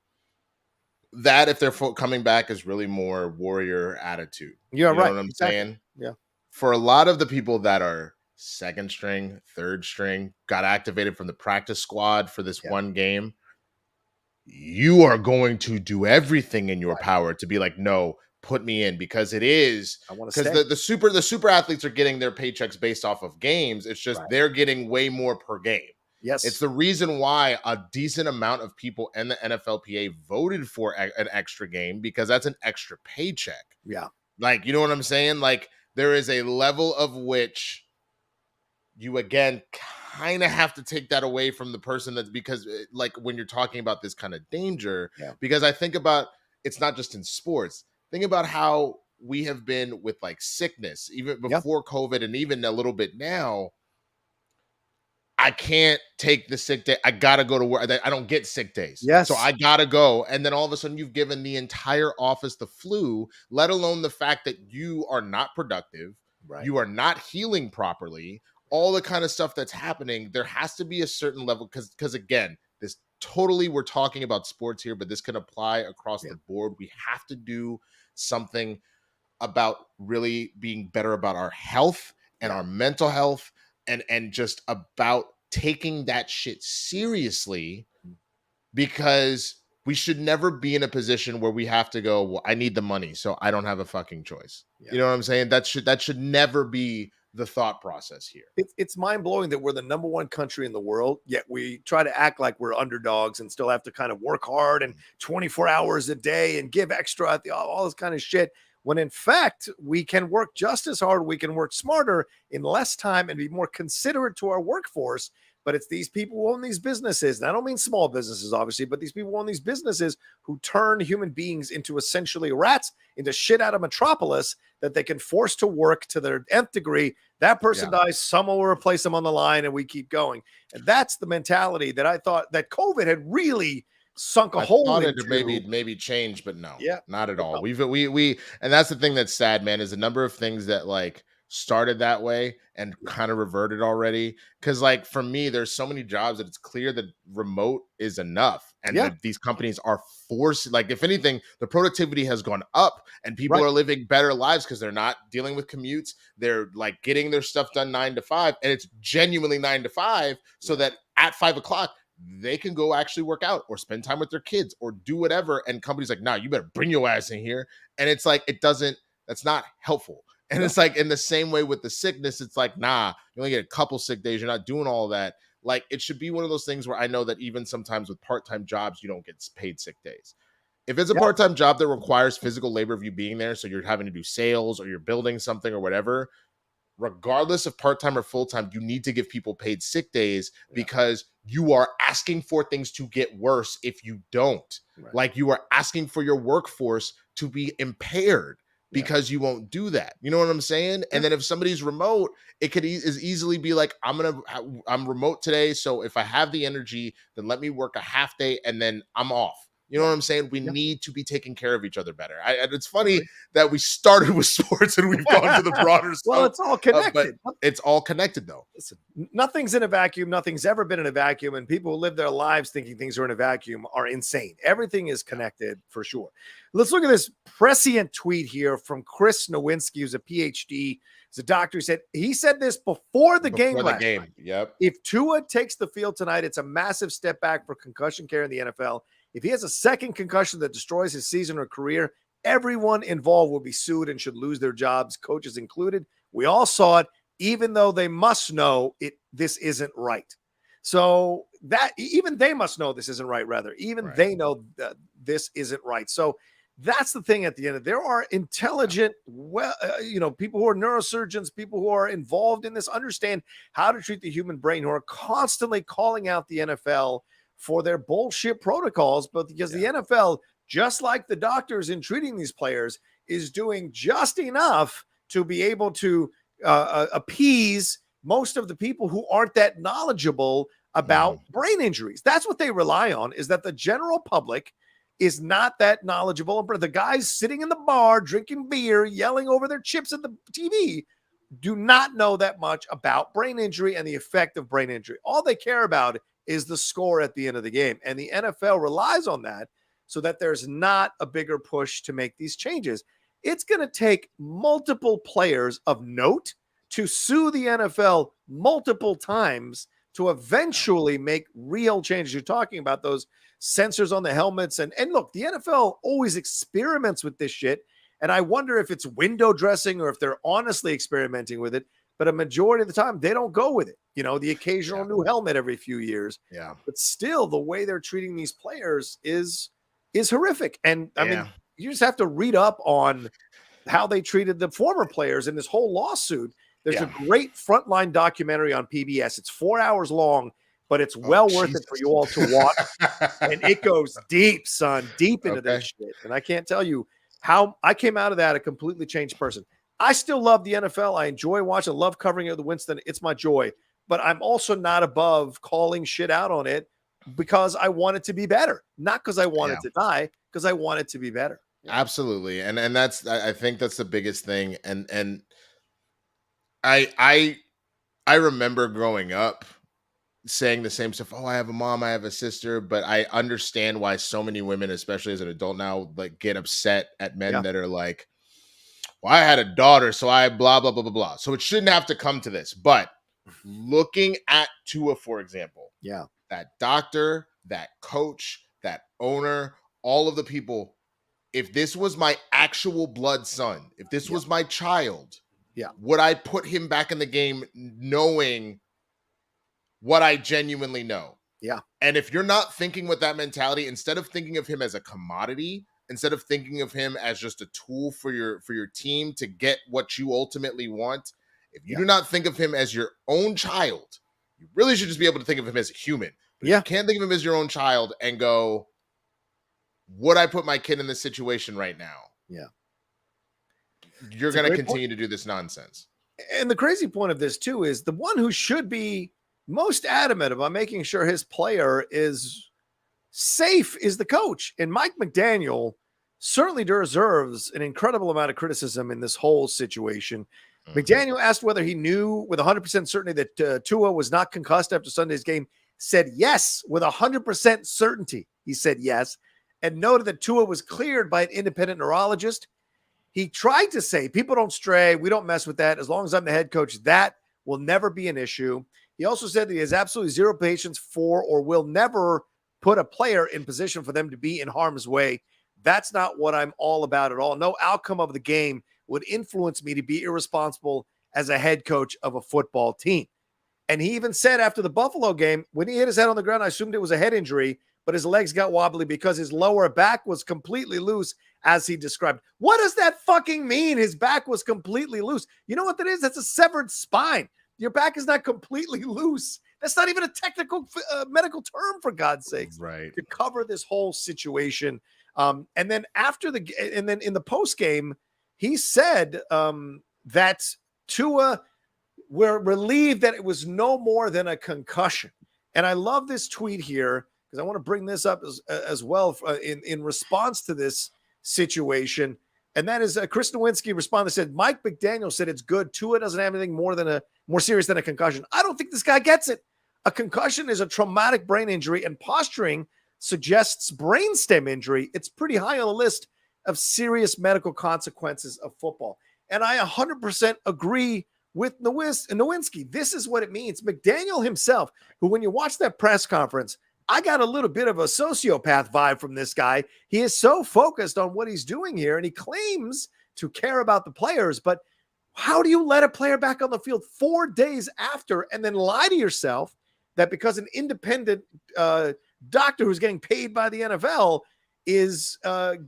that if they're coming back is really more warrior attitude. Yeah, you right. know what I'm saying? Yeah. For a lot of the people that are second string, third string, got activated from the practice squad for this one game, you are going to do everything in your power to be like, no, put me in, because it is, I want to stay. because the super athletes are getting their paychecks based off of games. It's just they're getting way more per game. Yes. It's the reason why a decent amount of people in the NFLPA voted for an extra game, because that's an extra paycheck. Yeah. Like, you know what I'm saying? Like, there is a level of which you, again, kind of have to take that away from the person, that's because, like, when you're talking about this kind of danger, because I think about, it's not just in sports. Think about how we have been with, like, sickness, even before COVID and even a little bit now. I can't take the sick day. I got to go to work. I don't get sick days. Yes. So I got to go. And then all of a sudden you've given the entire office the flu, let alone the fact that you are not productive. Right. You are not healing properly. All the kind of stuff that's happening. There has to be a certain level, because again, this totally, we're talking about sports here, but this can apply across the board. We have to do something about really being better about our health and our mental health. And just about taking that shit seriously, because we should never be in a position where we have to go, well, I need the money, so I don't have a fucking choice. You know what I'm saying? That should never be the thought process here. It's mind-blowing that we're the number one country in the world, yet we try to act like we're underdogs and still have to kind of work hard and 24 hours a day and give extra at all this kind of shit. When in fact, we can work just as hard, we can work smarter in less time and be more considerate to our workforce. But it's these people who own these businesses, and I don't mean small businesses, obviously, but these people who own these businesses who turn human beings into essentially rats, into shit out of Metropolis that they can force to work to their nth degree. That person dies, someone will replace them on the line, and we keep going. And that's the mentality that I thought that COVID had really sunk a hole into. Maybe change, but no, not at all. No. We and that's the thing that's sad, man, is a number of things that like started that way and kind of reverted already. Because like for me, there's so many jobs that it's clear that remote is enough, and that these companies are forced. Like if anything, the productivity has gone up, and people are living better lives because they're not dealing with commutes. They're like getting their stuff done 9 to 5, and it's genuinely 9 to 5, so that at 5 o'clock they can go actually work out or spend time with their kids or do whatever. And companies like, nah, you better bring your ass in here. And it's like, that's not helpful. And it's like, in the same way with the sickness, it's like, nah, you only get a couple sick days. You're not doing all of that. Like, it should be one of those things where I know that even sometimes with part-time jobs, you don't get paid sick days. If it's a part-time job that requires physical labor of you being there, so you're having to do sales or you're building something or whatever, regardless of part-time or full-time, you need to give people paid sick days, because you are asking for things to get worse if you don't. Like, you are asking for your workforce to be impaired because you won't do that. You know what I'm saying? And then if somebody's remote, it could easily be like, I'm remote today, so if I have the energy, then let me work a half day and then I'm off. You know what I'm saying? We need to be taking care of each other better. And it's funny that we started with sports and we've gone to the broader stuff. Well, it's all connected. But it's all connected, though. Listen, nothing's in a vacuum. Nothing's ever been in a vacuum. And people who live their lives thinking things are in a vacuum are insane. Everything is connected for sure. Let's look at this prescient tweet here from Chris Nowinski, who's a PhD. He's a doctor. He said this before the game last night. If Tua takes the field tonight, it's a massive step back for concussion care in the NFL. If he has a second concussion that destroys his season or career, everyone involved will be sued and should lose their jobs, coaches included. We all saw it, even though they must know this isn't right. So that even they must know this isn't right, rather. Even they know that this isn't right. So that's the thing at the end. There are intelligent, people who are neurosurgeons, people who are involved in this, understand how to treat the human brain, who are constantly calling out the NFL for their bullshit protocols. But because the NFL, just like the doctors in treating these players, is doing just enough to be able to appease most of the people who aren't that knowledgeable about brain injuries. That's what they rely on, is that the general public is not that knowledgeable. The guys sitting in the bar, drinking beer, yelling over their chips at the TV do not know that much about brain injury and the effect of brain injury. All they care about is the score at the end of the game. And the NFL relies on that so that there's not a bigger push to make these changes. It's going to take multiple players of note to sue the NFL multiple times to eventually make real changes. You're talking about those sensors on the helmets. And look, the NFL always experiments with this shit. And I wonder if it's window dressing or if they're honestly experimenting with it. But a majority of the time, they don't go with it. The occasional new helmet every few years. Yeah. But still, the way they're treating these players is horrific. And I mean, you just have to read up on how they treated the former players in this whole lawsuit. There's a great Frontline documentary on PBS. It's 4 hours long, but it's well worth it for you all to watch. And it goes deep, son, deep into this shit. And I can't tell you how I came out of that a completely changed person. I still love the NFL. I enjoy watching, I love covering it with Winston. It's my joy. But I'm also not above calling shit out on it because I want it to be better. Not because I want it to die, because I want it to be better. Absolutely. And that's, I think that's the biggest thing. And I remember growing up saying the same stuff. Oh, I have a mom, I have a sister, but I understand why so many women, especially as an adult now, like get upset at men that are like, well, I had a daughter, so I blah, blah, blah, blah, blah. So it shouldn't have to come to this. But looking at Tua, for example, that doctor, that coach, that owner, all of the people, if this was my actual blood son, if this was my child, would I put him back in the game knowing what I genuinely know? Yeah. And if you're not thinking with that mentality, instead of thinking of him as a commodity, instead of thinking of him as just a tool for your team to get what you ultimately want, if you do not think of him as your own child, you really should just be able to think of him as a human. But you can't think of him as your own child and go, would I put my kid in this situation right now? Yeah. You're going to continue to do this nonsense. And the crazy point of this, too, is the one who should be most adamant about making sure his player is safe is the coach. And Mike McDaniel certainly deserves an incredible amount of criticism in this whole situation. McDaniel asked whether he knew with 100% certainty that Tua was not concussed after Sunday's game, said yes with 100% certainty. He said yes, and noted that Tua was cleared by an independent neurologist. He tried to say, people don't stray. We don't mess with that. As long as I'm the head coach, that will never be an issue. He also said that he has absolutely zero patience for or will never put a player in position for them to be in harm's way. That's not what I'm all about at all. No outcome of the game would influence me to be irresponsible as a head coach of a football team. And he even said after the Buffalo game, when he hit his head on the ground, I assumed it was a head injury, but his legs got wobbly because his lower back was completely loose, as he described. What does that fucking mean? His back was completely loose. You know what that is? That's a severed spine. Your back is not completely loose. That's not even a technical medical term, for God's sakes. Right. To cover this whole situation. And then in the post game, he said that Tua were relieved that it was no more than a concussion. And I love this tweet here because I want to bring this up as well in response to this situation. And that is Chris Nowinski responded, said, Mike McDaniel said it's good. Tua doesn't have anything more serious than a concussion. I don't think this guy gets it. A concussion is a traumatic brain injury, and posturing suggests brainstem injury. It's pretty high on the list of serious medical consequences of football. And I 100% agree with Nowinski. This is what it means. McDaniel himself, who when you watch that press conference, I got a little bit of a sociopath vibe from this guy. He is so focused on what he's doing here, and he claims to care about the players, but how do you let a player back on the field 4 days after and then lie to yourself that because an independent doctor who's getting paid by the NFL is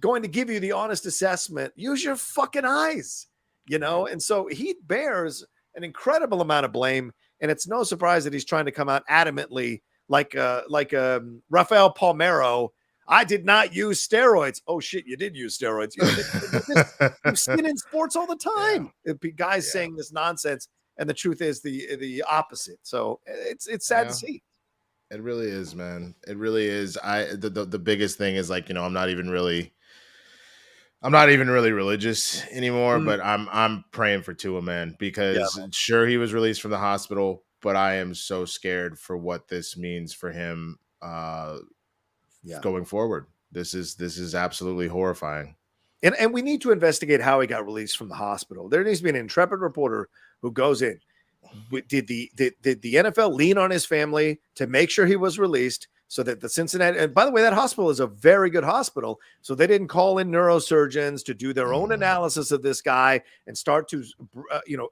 going to give you the honest assessment? Use your fucking eyes, you know? And so he bears an incredible amount of blame, and it's no surprise that he's trying to come out adamantly like Rafael Palmeiro. I did not use steroids. Oh shit, you did use steroids. You've seen it in sports all the time. Yeah. Guys saying this nonsense, and the truth is the opposite. So it's sad to see. It really is, man. It really is. The biggest thing is, like, you know, I'm not even really religious anymore, but I'm praying for Tua, man, because sure, he was released from the hospital, but I am so scared for what this means for him going forward. This is absolutely horrifying. And we need to investigate how he got released from the hospital. There needs to be an intrepid reporter who goes in. Did the NFL lean on his family to make sure he was released so that the Cincinnati, and by the way, that hospital is a very good hospital. So they didn't call in neurosurgeons to do their own analysis of this guy and start to,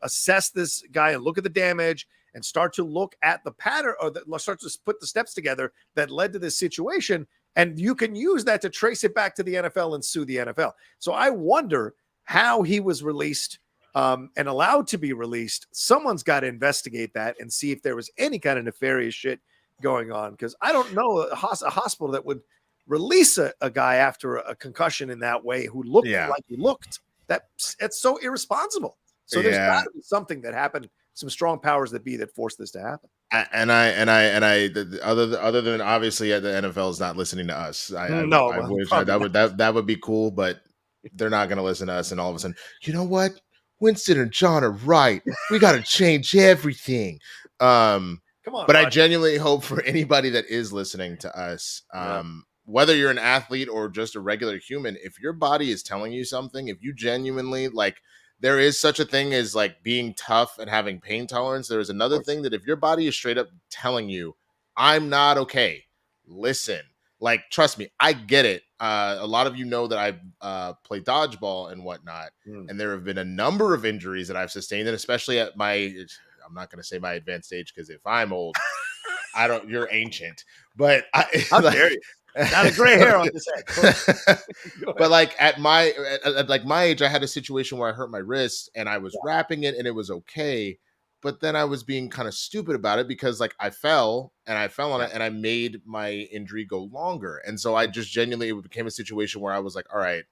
assess this guy and look at the damage and start to look at the pattern, or start to put the steps together that led to this situation. And you can use that to trace it back to the NFL and sue the NFL. So I wonder how he was released and allowed to be released. Someone's got to investigate that and see if there was any kind of nefarious shit going on, because I don't know a hospital that would release a guy after a concussion in that way who looked like he looked. That's so irresponsible. So there's got to be something that happened, some strong powers that be that forced this to happen. Other than obviously the NFL is not listening to us. I wish that would be cool, but they're not going to listen to us. And all of a sudden, you know what? Winston and John are right. We got to change everything. Come on, but Roger. I genuinely hope for anybody that is listening to us, whether you're an athlete or just a regular human, if your body is telling you something, if you genuinely there is such a thing as like being tough and having pain tolerance. There is another thing that if your body is straight up telling you, I'm not okay, listen. Like, trust me, I get it. A lot of you know that I play dodgeball and whatnot, and there have been a number of injuries that I've sustained, and especially at I'm not going to say my advanced age, because if I'm old, you're ancient. But how dare you? Not a gray hair on this head. But at my age, I had a situation where I hurt my wrist and I was wrapping it and it was okay. But then I was being kind of stupid about it because I fell on it and I made my injury go longer. And so I just genuinely, it became a situation where I was like, all right,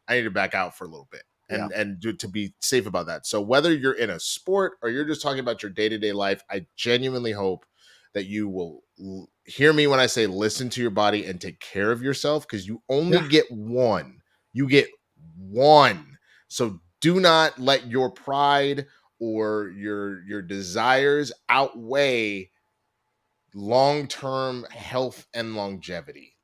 I need to back out for a little bit and to be safe about that. So whether you're in a sport or you're just talking about your day-to-day life, I genuinely hope that you will hear me when I say listen to your body and take care of yourself, because you only get one. You get one. So do not let your pride or your desires outweigh long-term health and longevity.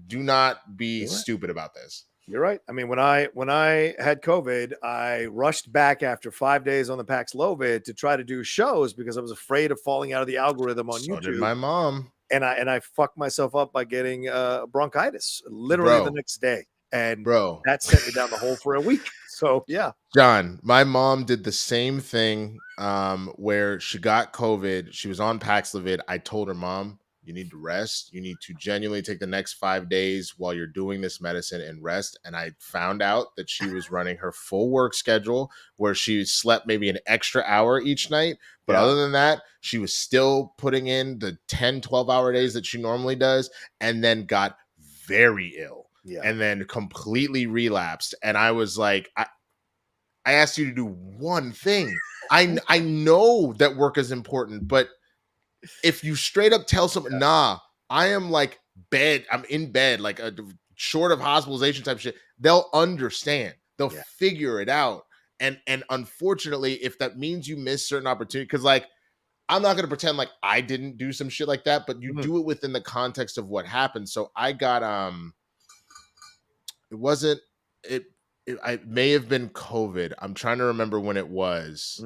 Do not be stupid about this. You're right. I mean, when I had COVID, I rushed back after 5 days on the Paxlovid to try to do shows because I was afraid of falling out of the algorithm on YouTube. Did my mom. And I fucked myself up by getting bronchitis literally the next day. And that sent me down the hole for a week. So John, my mom did the same thing where she got COVID. She was on Paxlovid. I told her, Mom, you need to rest. You need to genuinely take the next 5 days while you're doing this medicine and rest. And I found out that she was running her full work schedule where she slept maybe an extra hour each night. But other than that, she was still putting in the 10, 12-hour days that she normally does, and then got very ill and then completely relapsed. And I was like, I asked you to do one thing. I know that work is important, but if you straight up tell someone, I am I'm in bed, short of hospitalization type shit, they'll understand. They'll figure it out. And unfortunately, if that means you miss certain opportunities, because I'm not going to pretend like I didn't do some shit like that, but you do it within the context of what happened. So I got, it may have been COVID. I'm trying to remember when it was.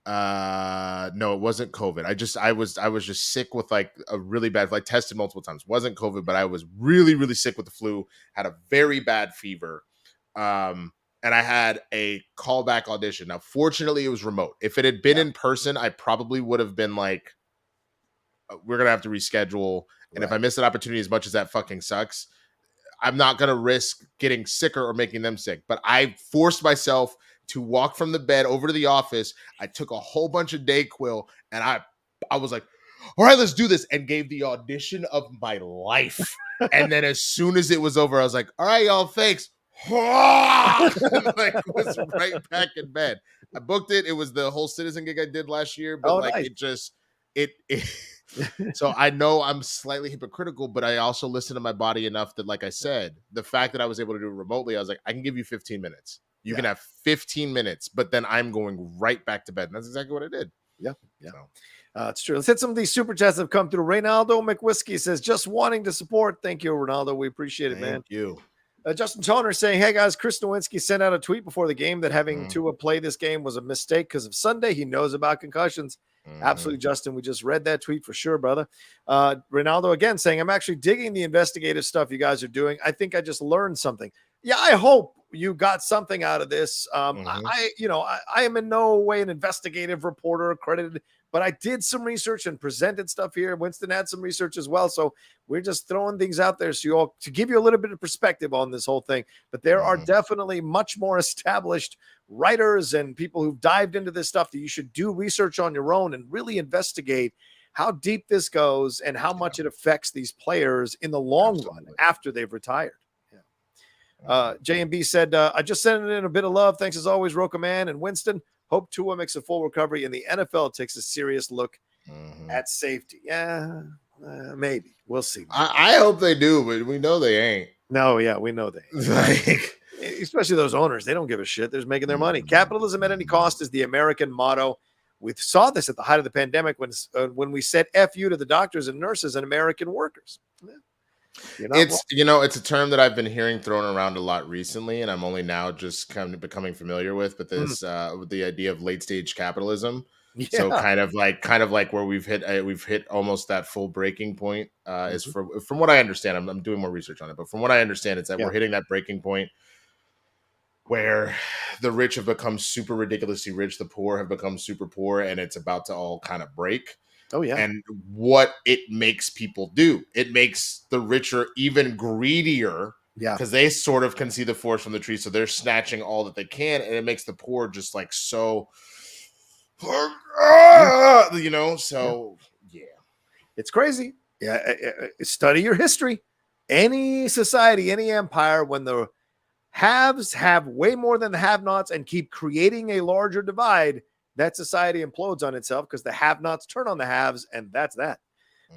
No, it wasn't COVID. I was just sick with like a really bad, like tested multiple times. Wasn't COVID, but I was really, really sick with the flu, had a very bad fever. And I had a callback audition. Now, fortunately, it was remote. If it had been in person, I probably would have been like, we're gonna have to reschedule. And if I miss an opportunity, as much as that fucking sucks, I'm not gonna risk getting sicker or making them sick. But I forced myself to walk from the bed over to the office. I took a whole bunch of Dayquil, and I was like, all right, let's do this, and gave the audition of my life. And then as soon as it was over, I was like, all right, y'all, thanks. Like, was right back in bed. I booked it. It was the whole Citizen gig I did last year, but nice. It just it so I know I'm slightly hypocritical, but I also listen to my body enough that, like I said, the fact that I was able to do it remotely, I was like, I can give you 15 minutes. You can have 15 minutes, but then I'm going right back to bed. And that's exactly what I did. Yeah. It's true. Let's hit some of these super chats that have come through. Reynaldo McWhiskey says, just wanting to support. Thank you, Ronaldo. We appreciate it, man. Thank you. Justin Toner saying, hey, guys, Chris Nowinski sent out a tweet before the game that having Tua play this game was a mistake because of Sunday. He knows about concussions. Absolutely, Justin. We just read that tweet for sure, brother. Ronaldo again saying, I'm actually digging the investigative stuff you guys are doing. I think I just learned something. Yeah, I hope you got something out of this. I am in no way an investigative reporter accredited, but I did some research and presented stuff here. Winston had some research as well. So we're just throwing things out there to give you a little bit of perspective on this whole thing. But there are definitely much more established writers and people who've dived into this stuff that you should do research on your own and really investigate how deep this goes and how much it affects these players in the long run after they've retired. JMB said, I just sent in a bit of love. Thanks as always, Rocha Man and Winston. Hope Tua makes a full recovery and the NFL takes a serious look at safety. Yeah, maybe. We'll see. I hope they do, but we know they ain't. No, yeah, we know they ain't. Like, especially those owners. They don't give a shit. They're making their money. Capitalism at any cost is the American motto. We saw this at the height of the pandemic when we said F you to the doctors and nurses and American workers. It's a term that I've been hearing thrown around a lot recently, and I'm only now just kind of becoming familiar with this with the idea of late stage capitalism. Yeah. So kind of like where we've hit almost that full breaking point. Is from what I understand. I'm doing more research on it, but from what I understand, it's that we're hitting that breaking point where the rich have become super ridiculously rich, the poor have become super poor, and it's about to all kind of break. Oh, yeah. And what it makes people do, it makes the richer even greedier. Yeah. Because they sort of can see the forest from the tree. So they're snatching all that they can. And it makes the poor just like so, so yeah. It's crazy. Yeah. Study your history. Any society, any empire, when the haves have way more than the have-nots and keep creating a larger divide, that society implodes on itself because the have-nots turn on the haves, and that's that.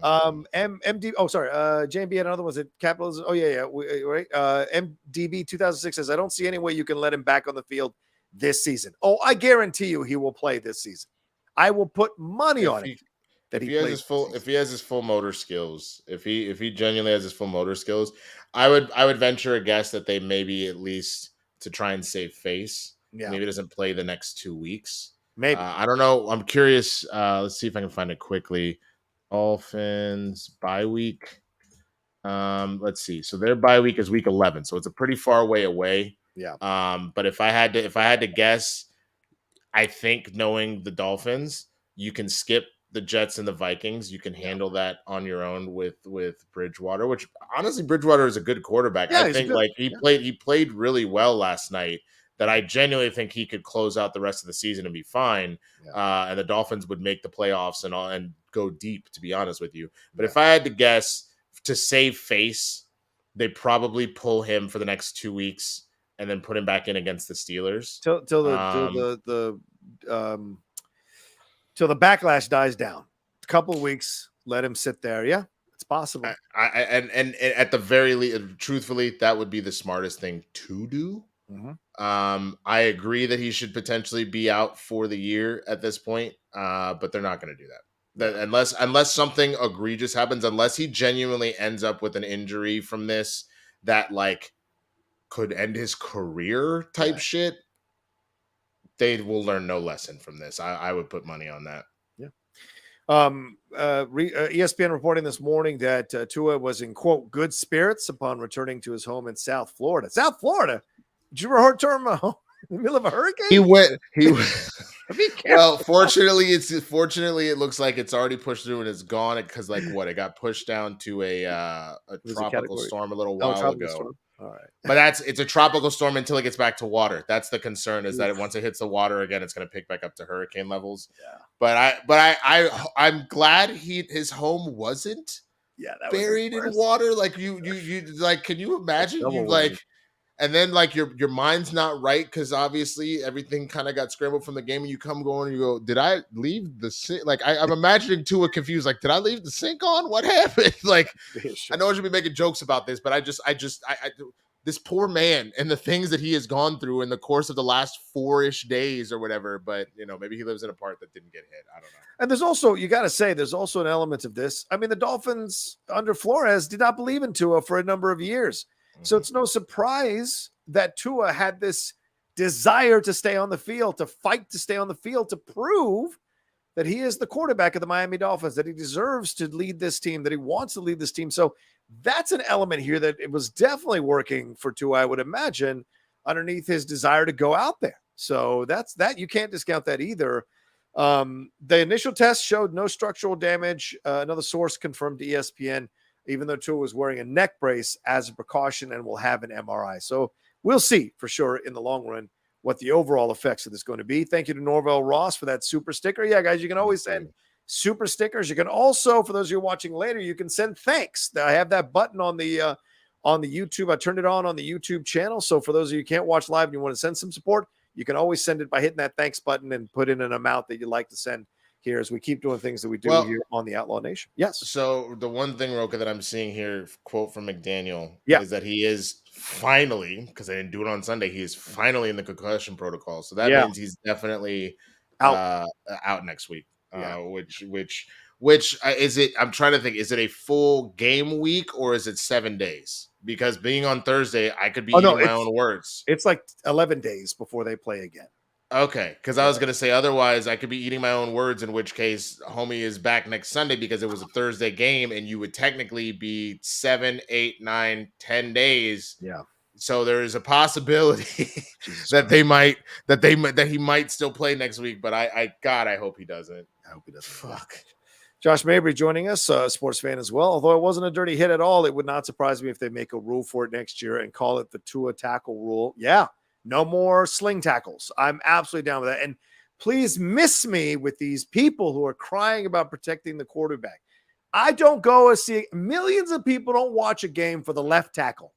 JMB had another one. Was it capitalism? Oh, yeah. Right. MDB 2006 says, I don't see any way you can let him back on the field this season. Oh, I guarantee you he will play this season. I will put money on it. If he has his full motor skills, if he genuinely has his full motor skills, I would venture a guess that they maybe at least to try and save face. Yeah. Maybe doesn't play the next 2 weeks. Maybe. I don't know. I'm curious. Let's see if I can find it quickly. Dolphins bye week. Let's see. So their bye week is week 11, so it's a pretty far way away. Yeah. But if I had to guess, I think knowing the Dolphins, you can skip the Jets and the Vikings. You can handle that on your own with Bridgewater, which honestly, Bridgewater is a good quarterback. Yeah, I think he played really well last night. That I genuinely think he could close out the rest of the season and be fine. Yeah. And the Dolphins would make the playoffs and go deep, to be honest with you. But if I had to guess, to save face, they probably pull him for the next 2 weeks and then put him back in against the Steelers till the backlash dies down. A couple of weeks, let him sit there. Yeah, it's possible. And at the very least, truthfully, that would be the smartest thing to do. I agree that he should potentially be out for the year at this point, but they're not going to do that. Unless something egregious happens, unless he genuinely ends up with an injury from this that like could end his career type shit. they will learn no lesson from this. I would put money on that. Yeah. ESPN reporting this morning that Tua was in quote good spirits upon returning to his home in South Florida. South Florida? Did you ever term in the middle of a hurricane? He went. Be careful. Well, fortunately, it looks like it's already pushed through and it's gone because it got pushed down to a tropical storm a little while ago. Storm. All right, but it's a tropical storm until it gets back to water. That's the concern, is that once it hits the water again, it's going to pick back up to hurricane levels. Yeah. But I'm glad his home wasn't buried in water. Like you like, can you imagine and then like your mind's not right because obviously everything kind of got scrambled from the game, and you come going and you go, did I leave the sink? Like I'm imagining Tua confused, like, did I leave the sink on? What happened? Like, I know I should be making jokes about this, but I this poor man and the things that he has gone through in the course of the last 4-ish days or whatever. But maybe he lives in a part that didn't get hit. I don't know. And there's also, you got to say, there's also an element of this. I mean, the Dolphins under Flores did not believe in Tua for a number of years. So it's no surprise that Tua had this desire to stay on the field, to fight to stay on the field, to prove that he is the quarterback of the Miami Dolphins, that he deserves to lead this team, that he wants to lead this team. So that's an element here that it was definitely working for Tua, I would imagine, underneath his desire to go out there. So that's that. You can't discount that either. The initial test showed no structural damage. Another source confirmed to ESPN, even though Tua was wearing a neck brace as a precaution and will have an MRI. So we'll see for sure in the long run what the overall effects of this is going to be. Thank you to Norvell Ross for that super sticker. Yeah, guys, you can always send super stickers. You can also, for those of you watching later, you can send thanks. I have that button on the YouTube. I turned it on the YouTube channel. So for those of you who can't watch live and you want to send some support, you can always send it by hitting that thanks button and put in an amount that you'd like to send here as we keep doing things that we do here on the Outlaw Nation. Yes. So the one thing, Rocha, that I'm seeing here, quote from McDaniel, is that he is finally, because I didn't do it on Sunday, he is finally in the concussion protocol. So that means he's definitely out next week. Which is it? I'm trying to think. Is it a full game week or is it 7 days? Because being on Thursday, I could be eating my own words. It's like 11 days before they play again. Okay, because I was going to say otherwise I could be eating my own words, in which case homie is back next Sunday because it was a Thursday game and you would technically be 7, 8, 9, 10 days. Yeah. So there is a possibility that he might still play next week, but I hope he doesn't. I hope he doesn't. Fuck. Josh Mabry joining us, sports fan as well. Although it wasn't a dirty hit at all, it would not surprise me if they make a rule for it next year and call it the Tua tackle rule. Yeah. No more sling tackles. I'm absolutely down with that. And please miss me with these people who are crying about protecting the quarterback. I don't go and see millions of people don't watch a game for the left tackle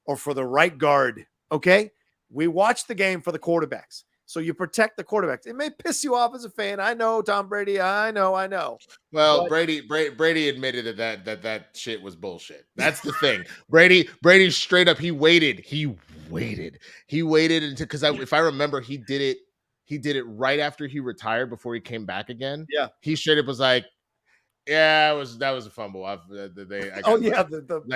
or for the right guard. Okay. We watch the game for the quarterbacks. So you protect the quarterbacks. It may piss you off as a fan. I know, Tom Brady. I know. Well, Brady admitted that shit was bullshit. That's the thing. Brady straight up, he waited until, because if I remember, he did it right after he retired before he came back again. Yeah. He straight up was like, yeah, that was a fumble.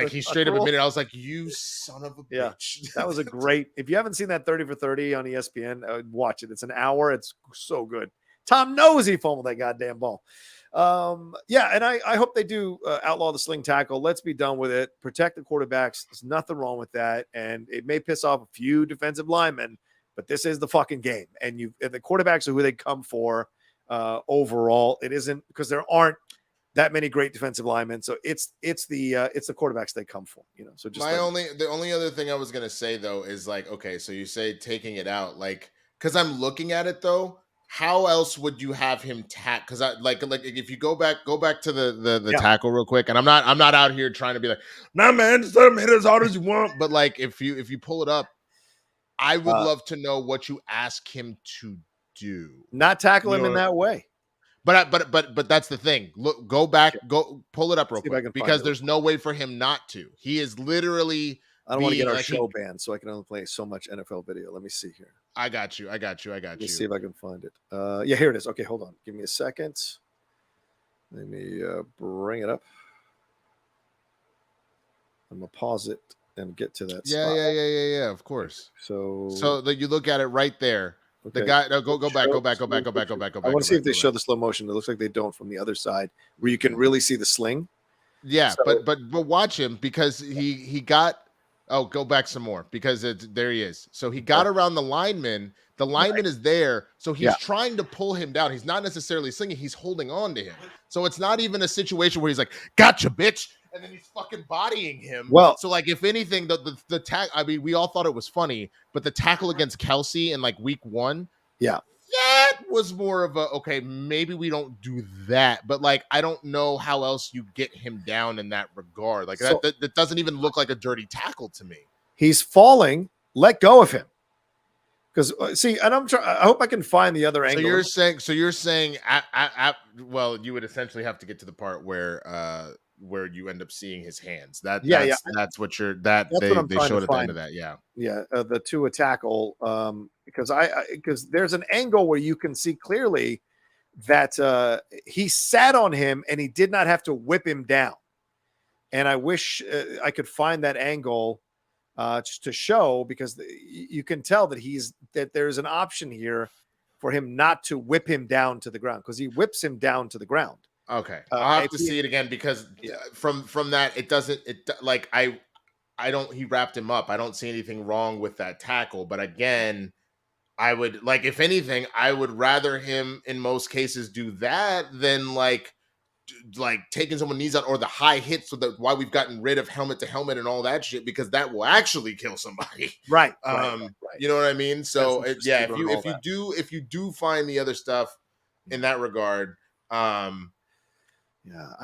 He straight up admitted. I was like, you son of a bitch. That was a great. If you haven't seen that 30 for 30 on ESPN, watch it. It's an hour. It's so good. Tom knows he fumbled that goddamn ball. And I hope they do outlaw the sling tackle. Let's be done with it. Protect the quarterbacks. There's nothing wrong with that. And it may piss off a few defensive linemen, but this is the fucking game. And the quarterbacks are who they come for overall. It isn't because there aren't that many great defensive linemen. So it's the quarterbacks they come for, So just the only other thing I was going to say though, is like, okay, so you say taking it out, like, cause I'm looking at it though, how else would you have him cause I like if you go back to the tackle real quick. And I'm not out here trying to be like, nah, man, just let him hit as hard as you want. But like, if you pull it up, I would love to know what you ask him to do. Not tackle him in that way. But that's the thing. Look, go back, go pull it up real quick because there's no way for him not to. He is literally. I don't want to get our show banned, so I can only play so much NFL video. Let me see here. I got you. Let me see if I can find it. Here it is. Okay, hold on. Give me a second. Let me bring it up. I'm gonna pause it and get to that. Yeah. Of course. So that you look at it right there. The guy, no, go back. I want to see if they show the slow motion. It looks like they don't from the other side, where you can really see the sling. Yeah, So, but watch him because he got. Oh, go back some more because there he is. So he got around the lineman. The lineman is there, so he's trying to pull him down. He's not necessarily slinging. He's holding on to him. So it's not even a situation where he's like, "Gotcha, bitch," and then he's fucking bodying him. Well, so like if anything, the tackle. I mean, we all thought it was funny, but the tackle against Kelsey in like week 1. Yeah. That was more of a, okay, maybe we don't do that. But, like, I don't know how else you get him down in that regard. Like, that doesn't even look like a dirty tackle to me. He's falling. Let go of him. Because, see, and I hope I can find the other angle. So you're saying, well, you would essentially have to get to the part where you end up seeing his hands. That's what they showed at the end of that. Yeah. The Tua tackle. Because there's an angle where you can see clearly that he sat on him and he did not have to whip him down. And I wish I could find that angle just to show, because you can tell that there's an option here for him not to whip him down to the ground, because he whips him down to the ground. Okay, I'll have to see it again, because from that I don't. He wrapped him up. I don't see anything wrong with that tackle, but again, I would if anything, I would rather him in most cases do that than like taking someone's knees out or the high hit. So that's why we've gotten rid of helmet to helmet and all that shit, because that will actually kill somebody. Right. You know what I mean? So if you do find the other stuff in that regard, I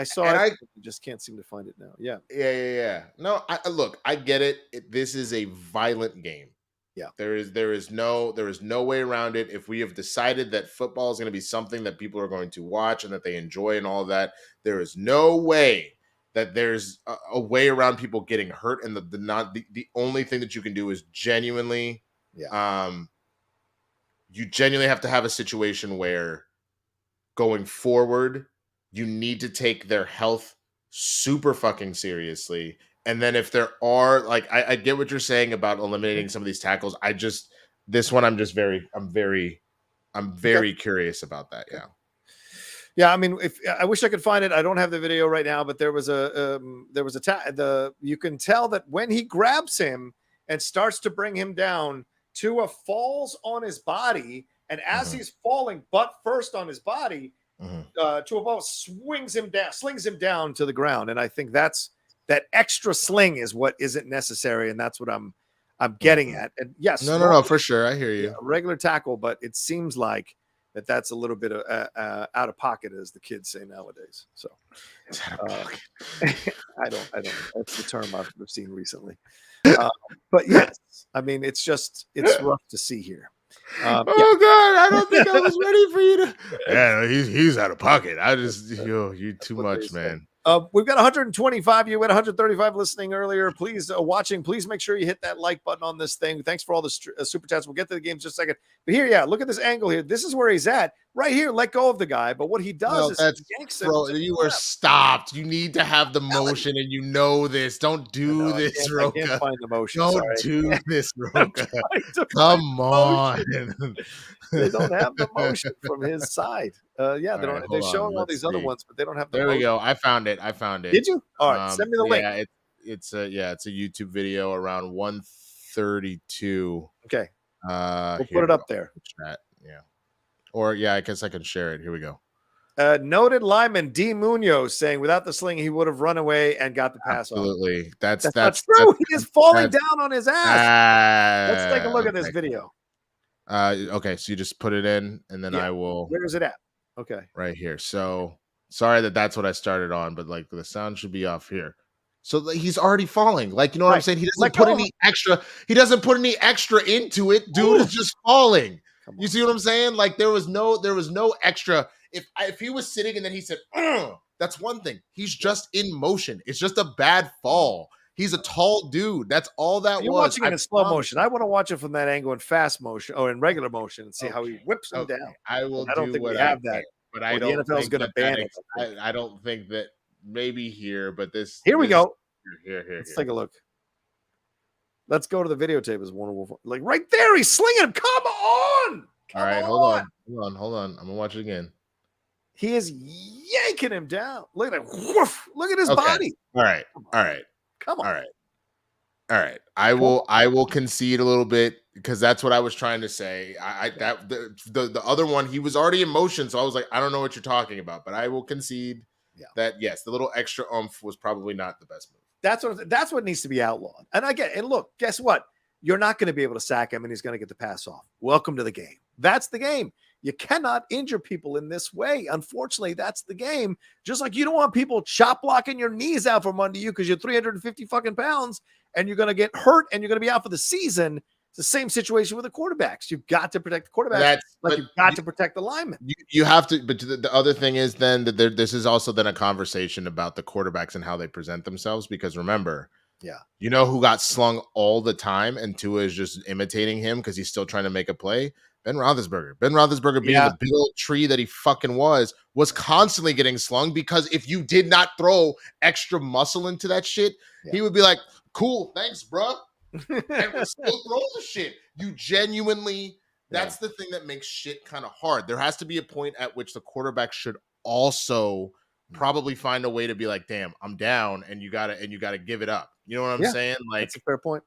saw it. I just can't seem to find it now. Yeah. No, look, I get it. This is a violent game. Yeah. There is no way around it. If we have decided that football is going to be something that people are going to watch and that they enjoy and all of that, there is no way that there's a way around people getting hurt. And the only thing that you can do is genuinely, you genuinely have to have a situation where going forward, you need to take their health super fucking seriously. And then if there are, I get what you're saying about eliminating some of these tackles. This one, I'm very curious about that. Yeah. Yeah. I mean, I wish I could find it. I don't have the video right now, but you can tell that when he grabs him and starts to bring him down, Tua falls on his body. And as he's falling butt first on his body, Tua slings him down to the ground. And I think that extra sling is what isn't necessary, and that's what I'm getting at. And yes, no, for sure, I hear you. A regular tackle, but it seems like that's a little bit of out of pocket, as the kids say nowadays. So it's out of pocket. I don't. That's the term I've seen recently. But yes, I mean, it's rough to see here. God, I don't think I was ready for you to. Yeah, he's out of pocket. I just you too much, man. We've got 125. You had 135 listening earlier. Please watching. Please make sure you hit that like button on this thing. Thanks for all the super chats. We'll get to the games in just a second. But here, look at this angle here. This is where he's at. Right here, let go of the guy. But what he does is he yanks him. Bro, you are stopped. You need to have the motion, and you know this. Don't do this, Rocha. I can't find the motion. Don't do this, Rocha. Come on. They don't have the motion from his side. They're showing all these other ones, but they don't have the motion. There we go. I found it. Did you? All right, send me the link. Yeah, it's a YouTube video around 132. Okay. We'll put it up there. Chat. Yeah. Or I guess I can share it. Here we go. Noted lineman D. Munoz saying without the sling, he would have run away and got the pass off. Absolutely. That's true. He is falling down on his ass. Let's take a look at this video. Okay, so you just put it in, and then I will. Where is it at? Okay. Right here. So sorry that's what I started on, but the sound should be off here. So he's already falling. You know what I'm saying? He doesn't put any extra. He doesn't put any extra into it. Dude is just falling. You see what I'm saying? There was no extra. If he was sitting and then he said, that's one thing. He's just in motion. It's just a bad fall. He's a tall dude. That's all that was. You're watching it in slow motion. I want to watch it from that angle in fast motion or in regular motion and see how he whips him down. I will. I don't think we have that. But I don't. The NFL's going to ban it. I don't think that maybe here, but this. Here we go. Here. Let's take a look. Let's go to the videotape as one right there. He's slinging him. Come All right, hold on. I'm gonna watch it again. He is yanking him down. Look at that. Woof. Look at his Okay. body. All right. All right. Come on. All right. All right. I will concede a little bit because that's what I was trying to say. The other one, he was already in motion, so I was like, I don't know what you're talking about, but I will concede that yes, the little extra oomph was probably not the best move. That's what needs to be outlawed. And look, guess what? You're not going to be able to sack him and he's going to get the pass off. Welcome to the game. That's the game. You cannot injure people in this way. Unfortunately, that's the game. Just like you don't want people chop blocking your knees out from under you because you're 350 fucking pounds and you're going to get hurt and you're going to be out for the season. It's the same situation with the quarterbacks. You've got to protect the quarterbacks you've got to protect the linemen. You have to, but the other thing is then that this is also then a conversation about the quarterbacks and how they present themselves. Because remember, you know who got slung all the time and Tua is just imitating him because he's still trying to make a play? Ben Roethlisberger. Ben Roethlisberger being the big old tree that he fucking was constantly getting slung because if you did not throw extra muscle into that shit, he would be like, cool, thanks, bro. And we're still throwing the shit. You genuinely, that's the thing that makes shit kind of hard. There has to be a point at which the quarterback should also probably find a way to be like, damn, I'm down, and you gotta give it up. You know what I'm saying? Like, that's a fair point.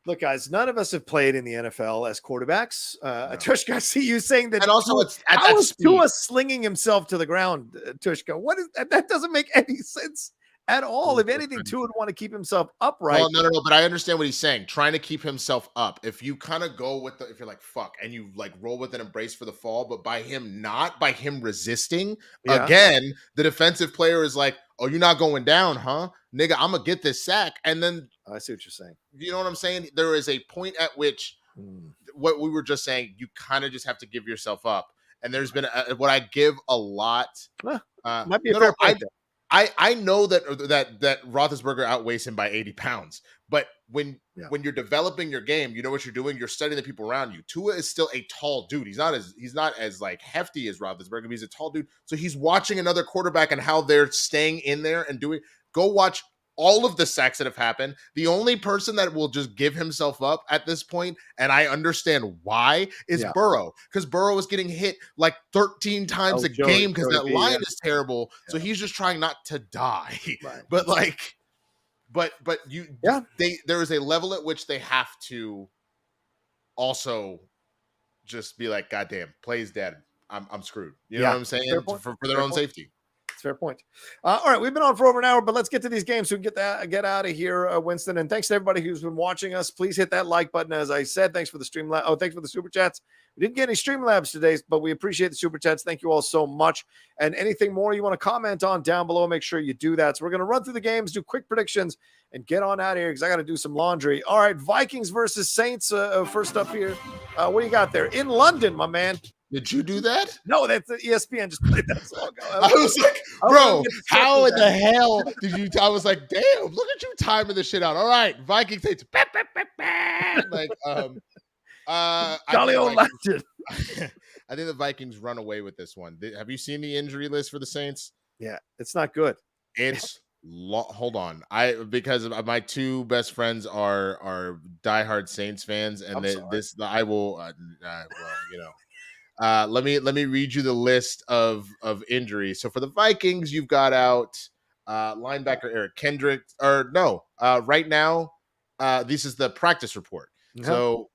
Look, guys, none of us have played in the NFL as quarterbacks. Tushka, I see you saying that. And also, it's at how that is speed. Tua slinging himself to the ground, Tushka? What is that? That doesn't make any sense at all. If anything, Tua would want to keep himself upright. Well, no, but I understand what he's saying. Trying to keep himself up. If you kind of go with if you're like, fuck, and you like roll with an embrace for the fall, but by him resisting, again, the defensive player is like, oh, you're not going down, huh? Nigga, I'm going to get this sack. And then I see what you're saying. You know what I'm saying? There is a point at which what we were just saying, you kind of just have to give yourself up. And there's been what I give a lot. Might be a fair point. I know that Roethlisberger outweighs him by 80 pounds, but when you're developing your game, you know what you're doing. You're studying the people around you. Tua is still a tall dude. He's not as like hefty as Roethlisberger. But he's a tall dude, so he's watching another quarterback and how they're staying in there and doing. Go watch all of the sacks that have happened. The only person that will just give himself up at this point, and I understand why, is Burrow. Because Burrow is getting hit like 13 times a game because that line is terrible. So he's just trying not to die. Right. But like, but there is a level at which they have to also just be like, goddamn, play's dead. I'm screwed. You know what I'm saying? For their own safety. Fair point. All right, we've been on for over an hour, but let's get to these games so we can get out of here, Winston. And thanks to everybody who's been watching us. Please hit that like button, as I said. Thanks for the Streamlabs. Oh, thanks for the Super Chats. We didn't get any Streamlabs today, but we appreciate the Super Chats. Thank you all so much. And anything more you want to comment on down below, make sure you do that. So we're going to run through the games, do quick predictions, and get on out of here because I got to do some laundry. All right, Vikings versus Saints first up here. What do you got there? In London, my man. Did you do that? No, that's ESPN just played that song. I was like, bro, how in the hell did you? I was like, damn, look at you timing this shit out. All right, Vikings Saints. Like, Jolly old legend. I think the Vikings run away with this one. Have you seen the injury list for the Saints? Yeah, it's not good. It's hold on. Because my two best friends are diehard Saints fans, and I will. Well, you know. Let me read you the list of injuries. So for the Vikings, you've got out linebacker Eric Kendrick. Right now, this is the practice report. So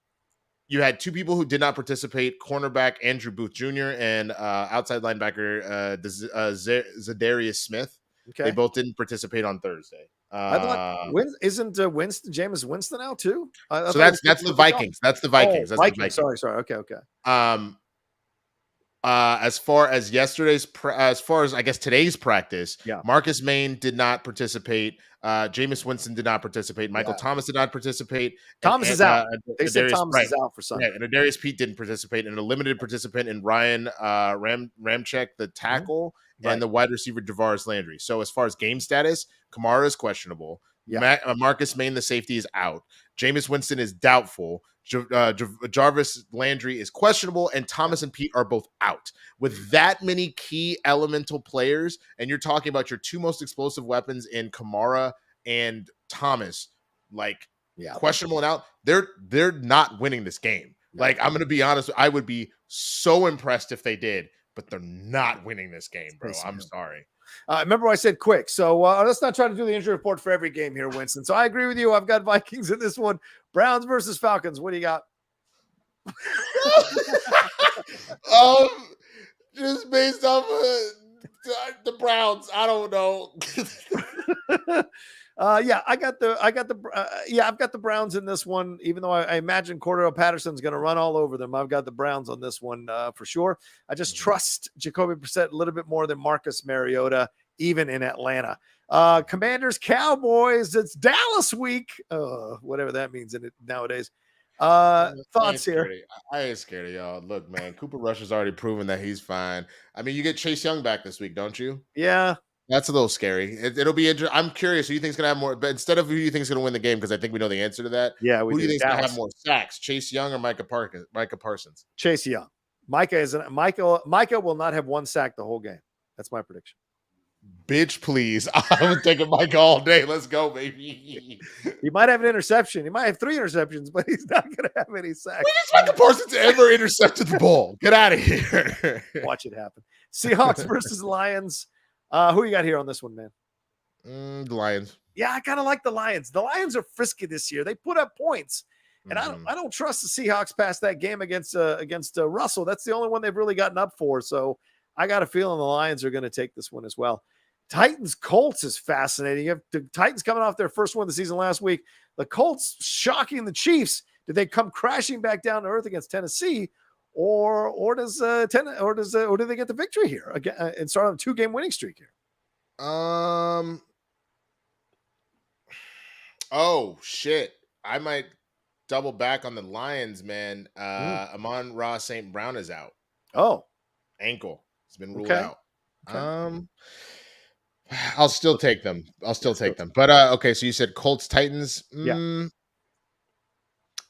you had two people who did not participate: cornerback Andrew Booth Jr. and outside linebacker Zadarius Smith. Okay. They both didn't participate on Thursday. Isn't Jameis Winston out too? So that's the Vikings. That's the Vikings. That's Vikings. The Vikings. Sorry. Okay. As far as I guess today's practice, Marcus Maine did not participate. Jameis Winston did not participate. Michael Thomas did not participate. Thomas is out. They said Thomas is out for Sunday. And Adarius Pete didn't participate, and a limited participant in Ryan Ramczyk, the tackle, and the wide receiver Javaris Landry. So as far as game status, Kamara is questionable. Marcus Maine, the safety, is out. Jameis Winston is doubtful. Jarvis Landry is questionable, and Thomas and Pete are both out. With that many key elemental players, and you're talking about your two most explosive weapons in Kamara and Thomas, questionable and out, they're not winning this game. Like, I'm going to be honest, I would be so impressed if they did, but they're not winning this game, bro. I'm sorry. Remember I said quick. So let's not try to do the injury report for every game here, Winston. So I agree with you. I've got Vikings in this one. Browns versus Falcons. What do you got? um, just based off the Browns. I don't know. I've got the Browns in this one, even though I imagine Cordero Patterson's going to run all over them. I've got the Browns on this one for sure. I just trust Jacoby Brissett a little bit more than Marcus Mariota, even in Atlanta. Commanders, Cowboys, it's Dallas week. Whatever that means in it nowadays. Thoughts here? I ain't scared of y'all. Look, man, Cooper Rush has already proven that he's fine. I mean, you get Chase Young back this week, don't you? Yeah. That's a little scary. It'll be interesting. I'm curious who you think is going to have more, but instead of who you think is going to win the game, because I think we know the answer to that. Yeah, who do you think is going to have more sacks, Chase Young or Micah Parsons? Chase Young. Micah will not have one sack the whole game. That's my prediction. Bitch, please. I'm taking Micah all day. Let's go, baby. He might have an interception. He might have 3 interceptions, but he's not going to have any sacks. When has Micah Parsons ever intercepted the ball? Get out of here. Watch it happen. Seahawks versus Lions. Who you got here on this one, man? The Lions. Yeah, I kind of like the Lions. The Lions are frisky this year. They put up points, and I don't trust the Seahawks past that game against Russell. That's the only one they've really gotten up for. So I got a feeling the Lions are going to take this one as well. Titans Colts is fascinating. You have the Titans coming off their first win of the season last week. The Colts shocking the Chiefs. Did they come crashing back down to earth against Tennessee, or do they get the victory here again and start on a 2-game winning streak here? Oh shit! I might double back on the Lions, man. Amon-Ra St. Brown is out. Oh, ankle. It's been ruled out. Okay. I'll still take them. But okay, so you said Colts, Titans. Yeah.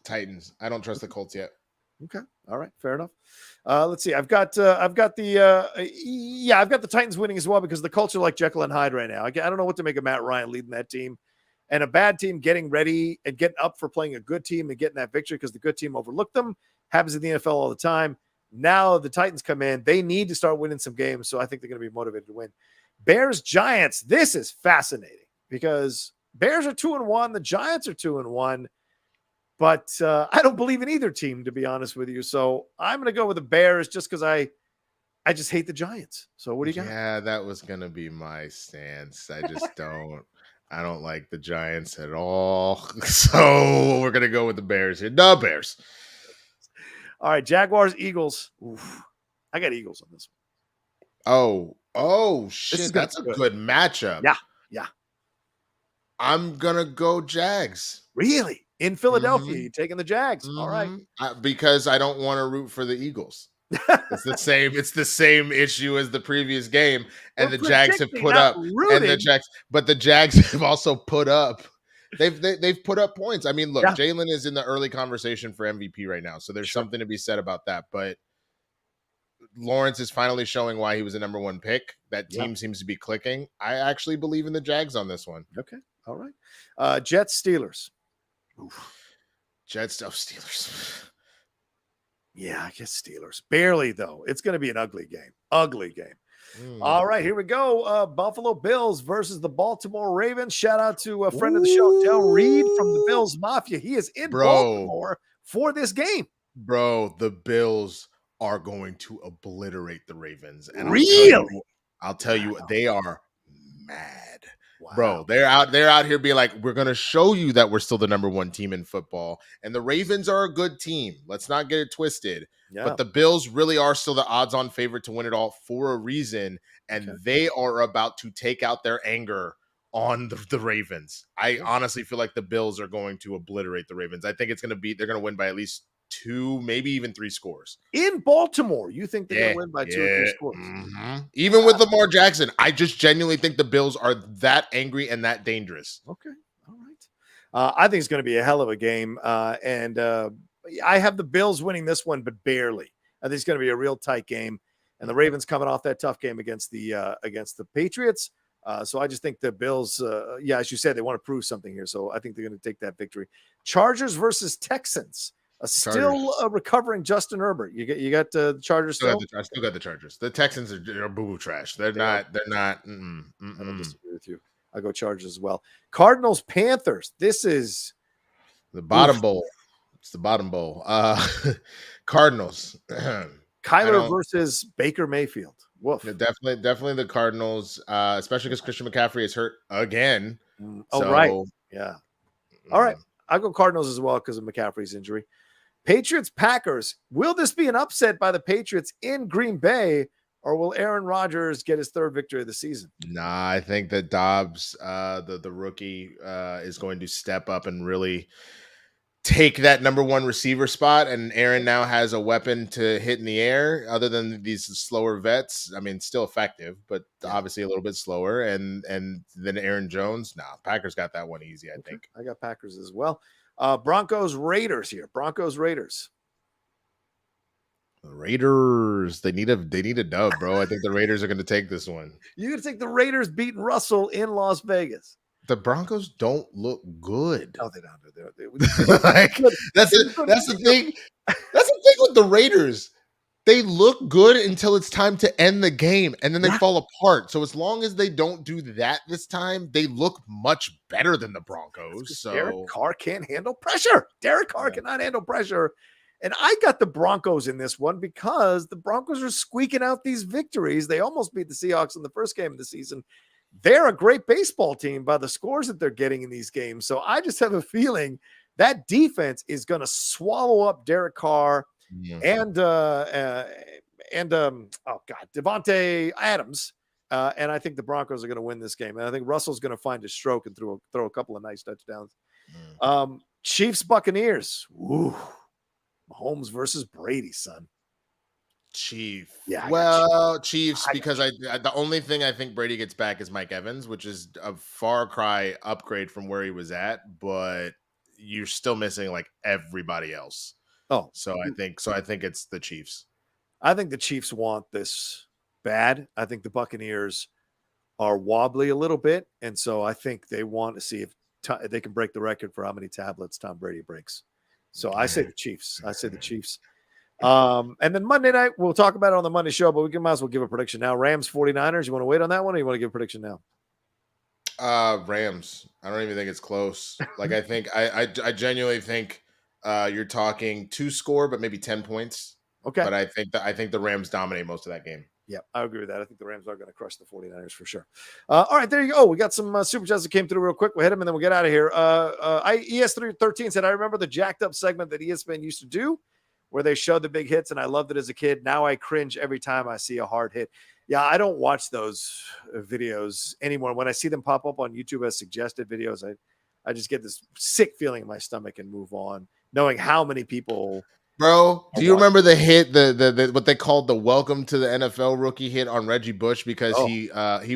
Titans. I don't trust the Colts yet. Okay. All right. Fair enough. Let's see. I've got the Titans winning as well because the Colts are like Jekyll and Hyde right now. I don't know what to make of Matt Ryan leading that team, and a bad team getting ready and getting up for playing a good team and getting that victory because the good team overlooked them. Happens in the NFL all the time. Now the Titans come in. They need to start winning some games, so I think they're going to be motivated to win. Bears, Giants. This is fascinating because Bears are 2-1. The Giants are 2-1. But I don't believe in either team, to be honest with you. So I'm going to go with the Bears just because I just hate the Giants. So what do you got? Yeah, that was going to be my stance. I just don't. I don't like the Giants at all. So we're going to go with the Bears here. The Bears. All right, Jaguars, Eagles. Oof. I got Eagles on this one. Oh, shit. That's a good matchup. Yeah. I'm going to go Jags. Really? In Philadelphia, you're taking the Jags. All right. Because I don't want to root for the Eagles. It's the same issue as the previous game. And the Jags have put up. But the Jags have also put up. They've put up points. I mean, look, Jalen is in the early conversation for MVP right now. So there's something to be said about that. But Lawrence is finally showing why he was a number 1 pick. That team seems to be clicking. I actually believe in the Jags on this one. Okay. All right. Jets, Steelers. Oof. Jets, Steelers. Yeah, I guess Steelers. Barely, though. It's going to be an ugly game. All right, here we go. Buffalo Bills versus the Baltimore Ravens. Shout out to a friend of the show, Del Reed from the Bills Mafia. He is in Baltimore for this game. Bro, the Bills are going to obliterate the Ravens. And really? I'll tell you, they are mad. Wow. Bro, they're out here being like, we're going to show you that we're still the number 1 team in football. And the Ravens are a good team. Let's not get it twisted. Yeah. But the Bills really are still the odds-on favorite to win it all for a reason. And they are about to take out their anger on the Ravens. I honestly feel like the Bills are going to obliterate the Ravens. I think they're going to win by at least 2, maybe even 3 scores. In Baltimore, you think they're going to win by 2 or 3 scores? Mm-hmm. Even with Lamar Jackson, I just genuinely think the Bills are that angry and that dangerous. Okay. All right. I think it's going to be a hell of a game. And I have the Bills winning this one, but barely. I think it's going to be a real tight game. And the Ravens coming off that tough game against the Patriots. So I just think the Bills, as you said, they want to prove something here. So I think they're going to take that victory. Chargers versus Texans. Still recovering Justin Herbert. You got the Chargers still? I still got the Chargers. The Texans are boo-boo trash. They're not. I don't disagree with you. I go Chargers as well. Cardinals, Panthers. This is the bottom bowl. It's the bottom bowl. Cardinals. Kyler versus Baker Mayfield. Woof. Definitely the Cardinals, especially because Christian McCaffrey is hurt again. Right. Yeah. All right. I'll go Cardinals as well because of McCaffrey's injury. Patriots, Packers. Will this be an upset by the Patriots in Green Bay, or will Aaron Rodgers get his third victory of the season? Nah, I think that Dobbs, the rookie, is going to step up and really take that number one receiver spot, and Aaron now has a weapon to hit in the air other than these slower vets. I mean, still effective, but obviously a little bit slower. And then Aaron Jones. Packers got that one easy, I think. I got Packers as well. Broncos, Raiders here. Broncos, Raiders. Raiders. They need a dub, bro. I think the Raiders are going to take this one. You're going to take the Raiders beating Russell in Las Vegas. The Broncos don't look good. Oh, they don't. That's the thing. That's the thing with the Raiders. They look good until it's time to end the game, and then they fall apart. So as long as they don't do that this time, they look much better than the Broncos. So Derek Carr can't handle pressure. Derek Carr cannot handle pressure. And I got the Broncos in this one because the Broncos are squeaking out these victories. They almost beat the Seahawks in the first game of the season. They're a great baseball team by the scores that they're getting in these games. So I just have a feeling that defense is going to swallow up Derek Carr and Devontae Adams. And I think the Broncos are going to win this game. And I think Russell's going to find his stroke and throw a couple of nice touchdowns. Chiefs, Buccaneers. Ooh, Mahomes versus Brady, son. Chief. Yeah. Chiefs, because the only thing I think Brady gets back is Mike Evans, which is a far cry upgrade from where he was at, but you're still missing like everybody else. Oh, so I think it's the Chiefs. I think the Chiefs want this bad. I think the Buccaneers are wobbly a little bit, and so I think they want to see if they can break the record for how many tablets Tom Brady breaks. So I say the Chiefs. And then Monday night, we'll talk about it on the Monday show, but we might as well give a prediction now. Rams 49ers. You want to wait on that one, or you want to give a prediction now? Rams. I don't even think it's close. Like I genuinely think you're talking 2-score, but maybe 10 points. Okay. But I think the Rams dominate most of that game. Yeah, I agree with that. I think the Rams are going to crush the 49ers for sure. All right, there you go. We got some super chats that came through real quick. We'll hit them and then we'll get out of here. ES313 said, I remember the jacked up segment that ESPN used to do where they showed the big hits, and I loved it as a kid. Now I cringe every time I see a hard hit. Yeah, I don't watch those videos anymore. When I see them pop up on YouTube as suggested videos, I just get this sick feeling in my stomach and move on, knowing how many people... Bro, do you remember the hit, the what they called the welcome to the NFL rookie hit on Reggie Bush because he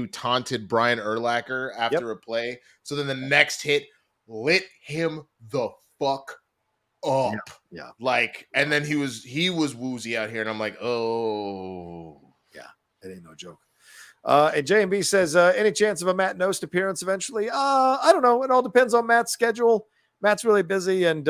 taunted Brian Urlacher after a play? So then the next hit lit him the fuck up. Yeah. And then he was woozy out here, and I'm like, oh. Yeah, it ain't no joke. And J&B says, any chance of a Matt Nost appearance eventually? I don't know. It all depends on Matt's schedule. Matt's really busy, and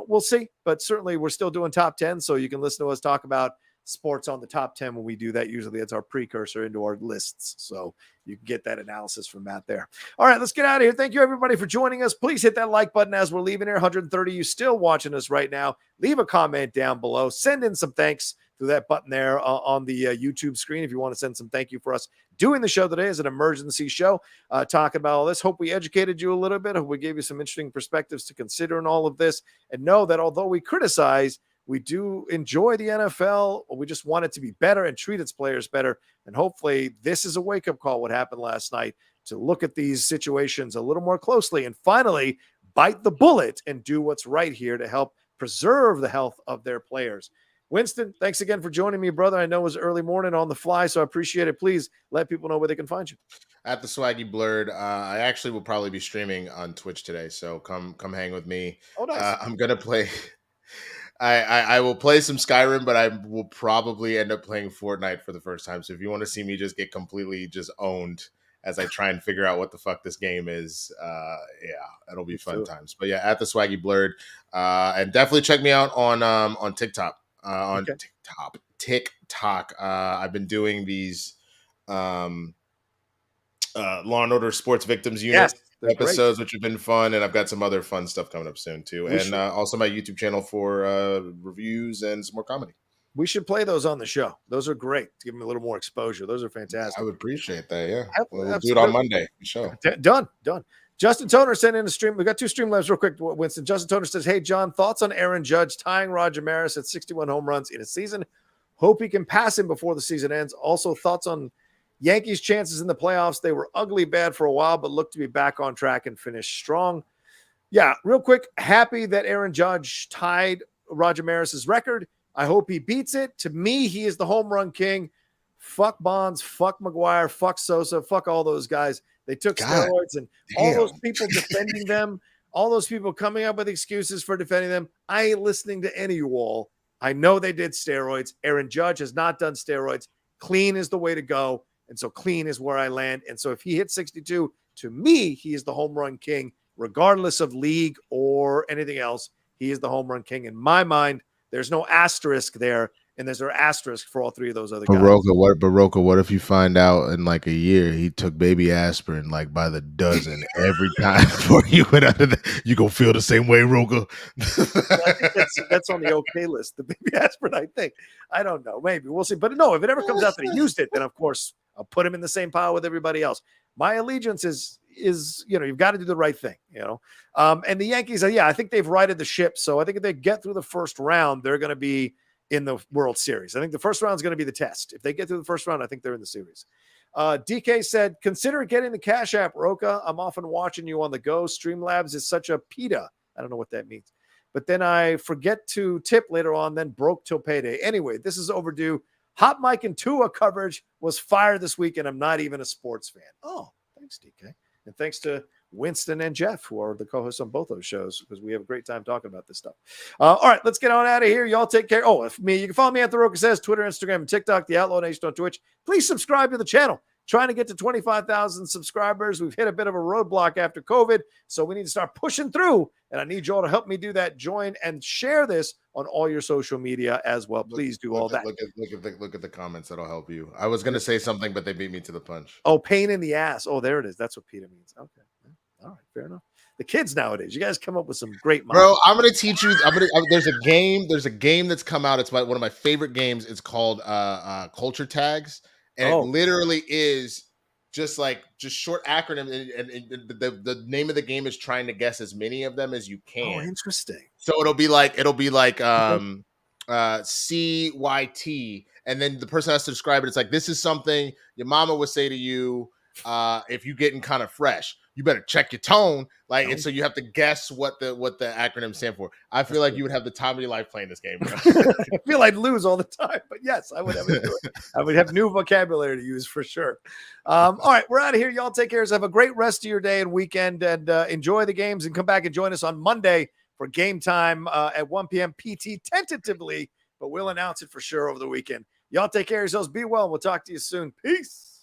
we'll see. But certainly, we're still doing top 10, so you can listen to us talk about sports on the top 10 when we do that. Usually, it's our precursor into our lists, so you can get that analysis from Matt there. All right, let's get out of here. Thank you, everybody, for joining us. Please hit that like button as we're leaving here. 130 you still watching us right now. Leave a comment down below. Send in some thanks through that button there on the YouTube screen if you want to send some thank you for us doing the show today as an emergency show, talking about all this. Hope we educated you a little bit. Hope we gave you some interesting perspectives to consider in all of this, and know that although we criticize, we do enjoy the NFL. We just want it to be better and treat its players better. And hopefully this is a wake-up call, what happened last night, to look at these situations a little more closely and finally bite the bullet and do what's right here to help preserve the health of their players. Winston, thanks again for joining me, brother. I know it was early morning on the fly, so I appreciate it. Please let people know where they can find you. At the Swaggy Blurred. I actually will probably be streaming on Twitch today, so come hang with me. Oh, nice. I'm gonna play. I will play some Skyrim, but I will probably end up playing Fortnite for the first time. So if you want to see me just get completely just owned, as I try and figure out what the fuck this game is. Yeah, it'll be fun times. But yeah, at the Swaggy Blurred, and definitely check me out on TikTok. TikTok. I've been doing these Law and Order Sports Victims Unit episodes, which have been fun, and I've got some other fun stuff coming up soon too, and also my YouTube channel for reviews and some more comedy. We should play those on the show. Those are great. Give them a little more exposure. Those are fantastic. I would appreciate that. Yeah, we'll do it on Monday. Show done. Justin Toner sent in a stream. We got 2 Streamlabs real quick, Winston. Justin Toner says, "Hey John, thoughts on Aaron Judge tying Roger Maris at 61 home runs in a season? Hope he can pass him before the season ends. Also, thoughts on Yankees' chances in the playoffs. They were ugly bad for a while, but look to be back on track and finish strong." Yeah, real quick. Happy that Aaron Judge tied Roger Maris's record. I hope he beats it. To me, he is the home run king. Fuck Bonds, fuck McGuire, fuck Sosa, fuck all those guys. They took steroids, and all those people defending them, all those people coming up with excuses for defending them. I ain't listening to any of you all. I know they did steroids. Aaron Judge has not done steroids. Clean is the way to go. And so clean is where I land. And so if he hits 62, to me, he is the home run king, regardless of league or anything else. He is the home run king. In my mind, there's no asterisk there, and there's an asterisk for all 3 of those other guys. Rocha, what if you find out in like a year he took baby aspirin like by the dozen every time before you went out of the, you gonna feel the same way, Rocha? I think that's on the okay list, the baby aspirin, I think. I don't know. Maybe. We'll see. But no, if it ever comes out that he used it, then of course I'll put him in the same pile with everybody else. My allegiance is you've got to do the right thing, and the Yankees, I think they've righted the ship. So I think if they get through the first round, they're going to be in the World Series. I think the first round is going to be the test. If they get through the first round, I think they're in the series. DK said, consider getting the Cash App, Rocha. I'm often watching you on the go. Streamlabs is such a PETA. I don't know what that means. But then I forget to tip later on, then broke till payday. Anyway, this is overdue. Hot Mike and Tua coverage was fire this week, and I'm not even a sports fan. Oh, thanks, DK. And thanks to Winston and Jeff, who are the co-hosts on both those shows, because we have a great time talking about this stuff. All right, let's get on out of here. Y'all take care. Oh, you can follow me at The Rocha Says, Twitter, Instagram, and TikTok, The Outlaw Nation on Twitch. Please subscribe to the channel. Trying to get to 25,000 subscribers. We've hit a bit of a roadblock after COVID, so we need to start pushing through, and I need you all to help me do that. Join and share this on all your social media as well. Please do all that. Look at the comments. That'll help you. I was going to say something, but they beat me to the punch. Oh, pain in the ass. Oh, there it is. That's what PETA means. Okay. All right, fair enough. The kids nowadays, you guys come up with some great minds. Bro, I'm gonna teach you. There's a game that's come out. It's one of my favorite games. It's called Culture Tags, and it literally is just short acronym. And the name of the game is trying to guess as many of them as you can. Oh, interesting. So it'll be like CYT, and then the person has to describe it. It's like, this is something your mama would say to you. If you getting kind of fresh, you better check your tone. And so you have to guess what the acronym stand for. I feel like you would have the time of your life playing this game, bro. I feel I'd lose all the time, but yes, I would have I would have new vocabulary to use for sure. All right, we're out of here. Y'all take care. Have a great rest of your day and weekend, and enjoy the games, and come back and join us on Monday for game time at 1 p.m. PT tentatively, but we'll announce it for sure over the weekend. Y'all take care of yourselves. Be well. We'll talk to you soon. Peace.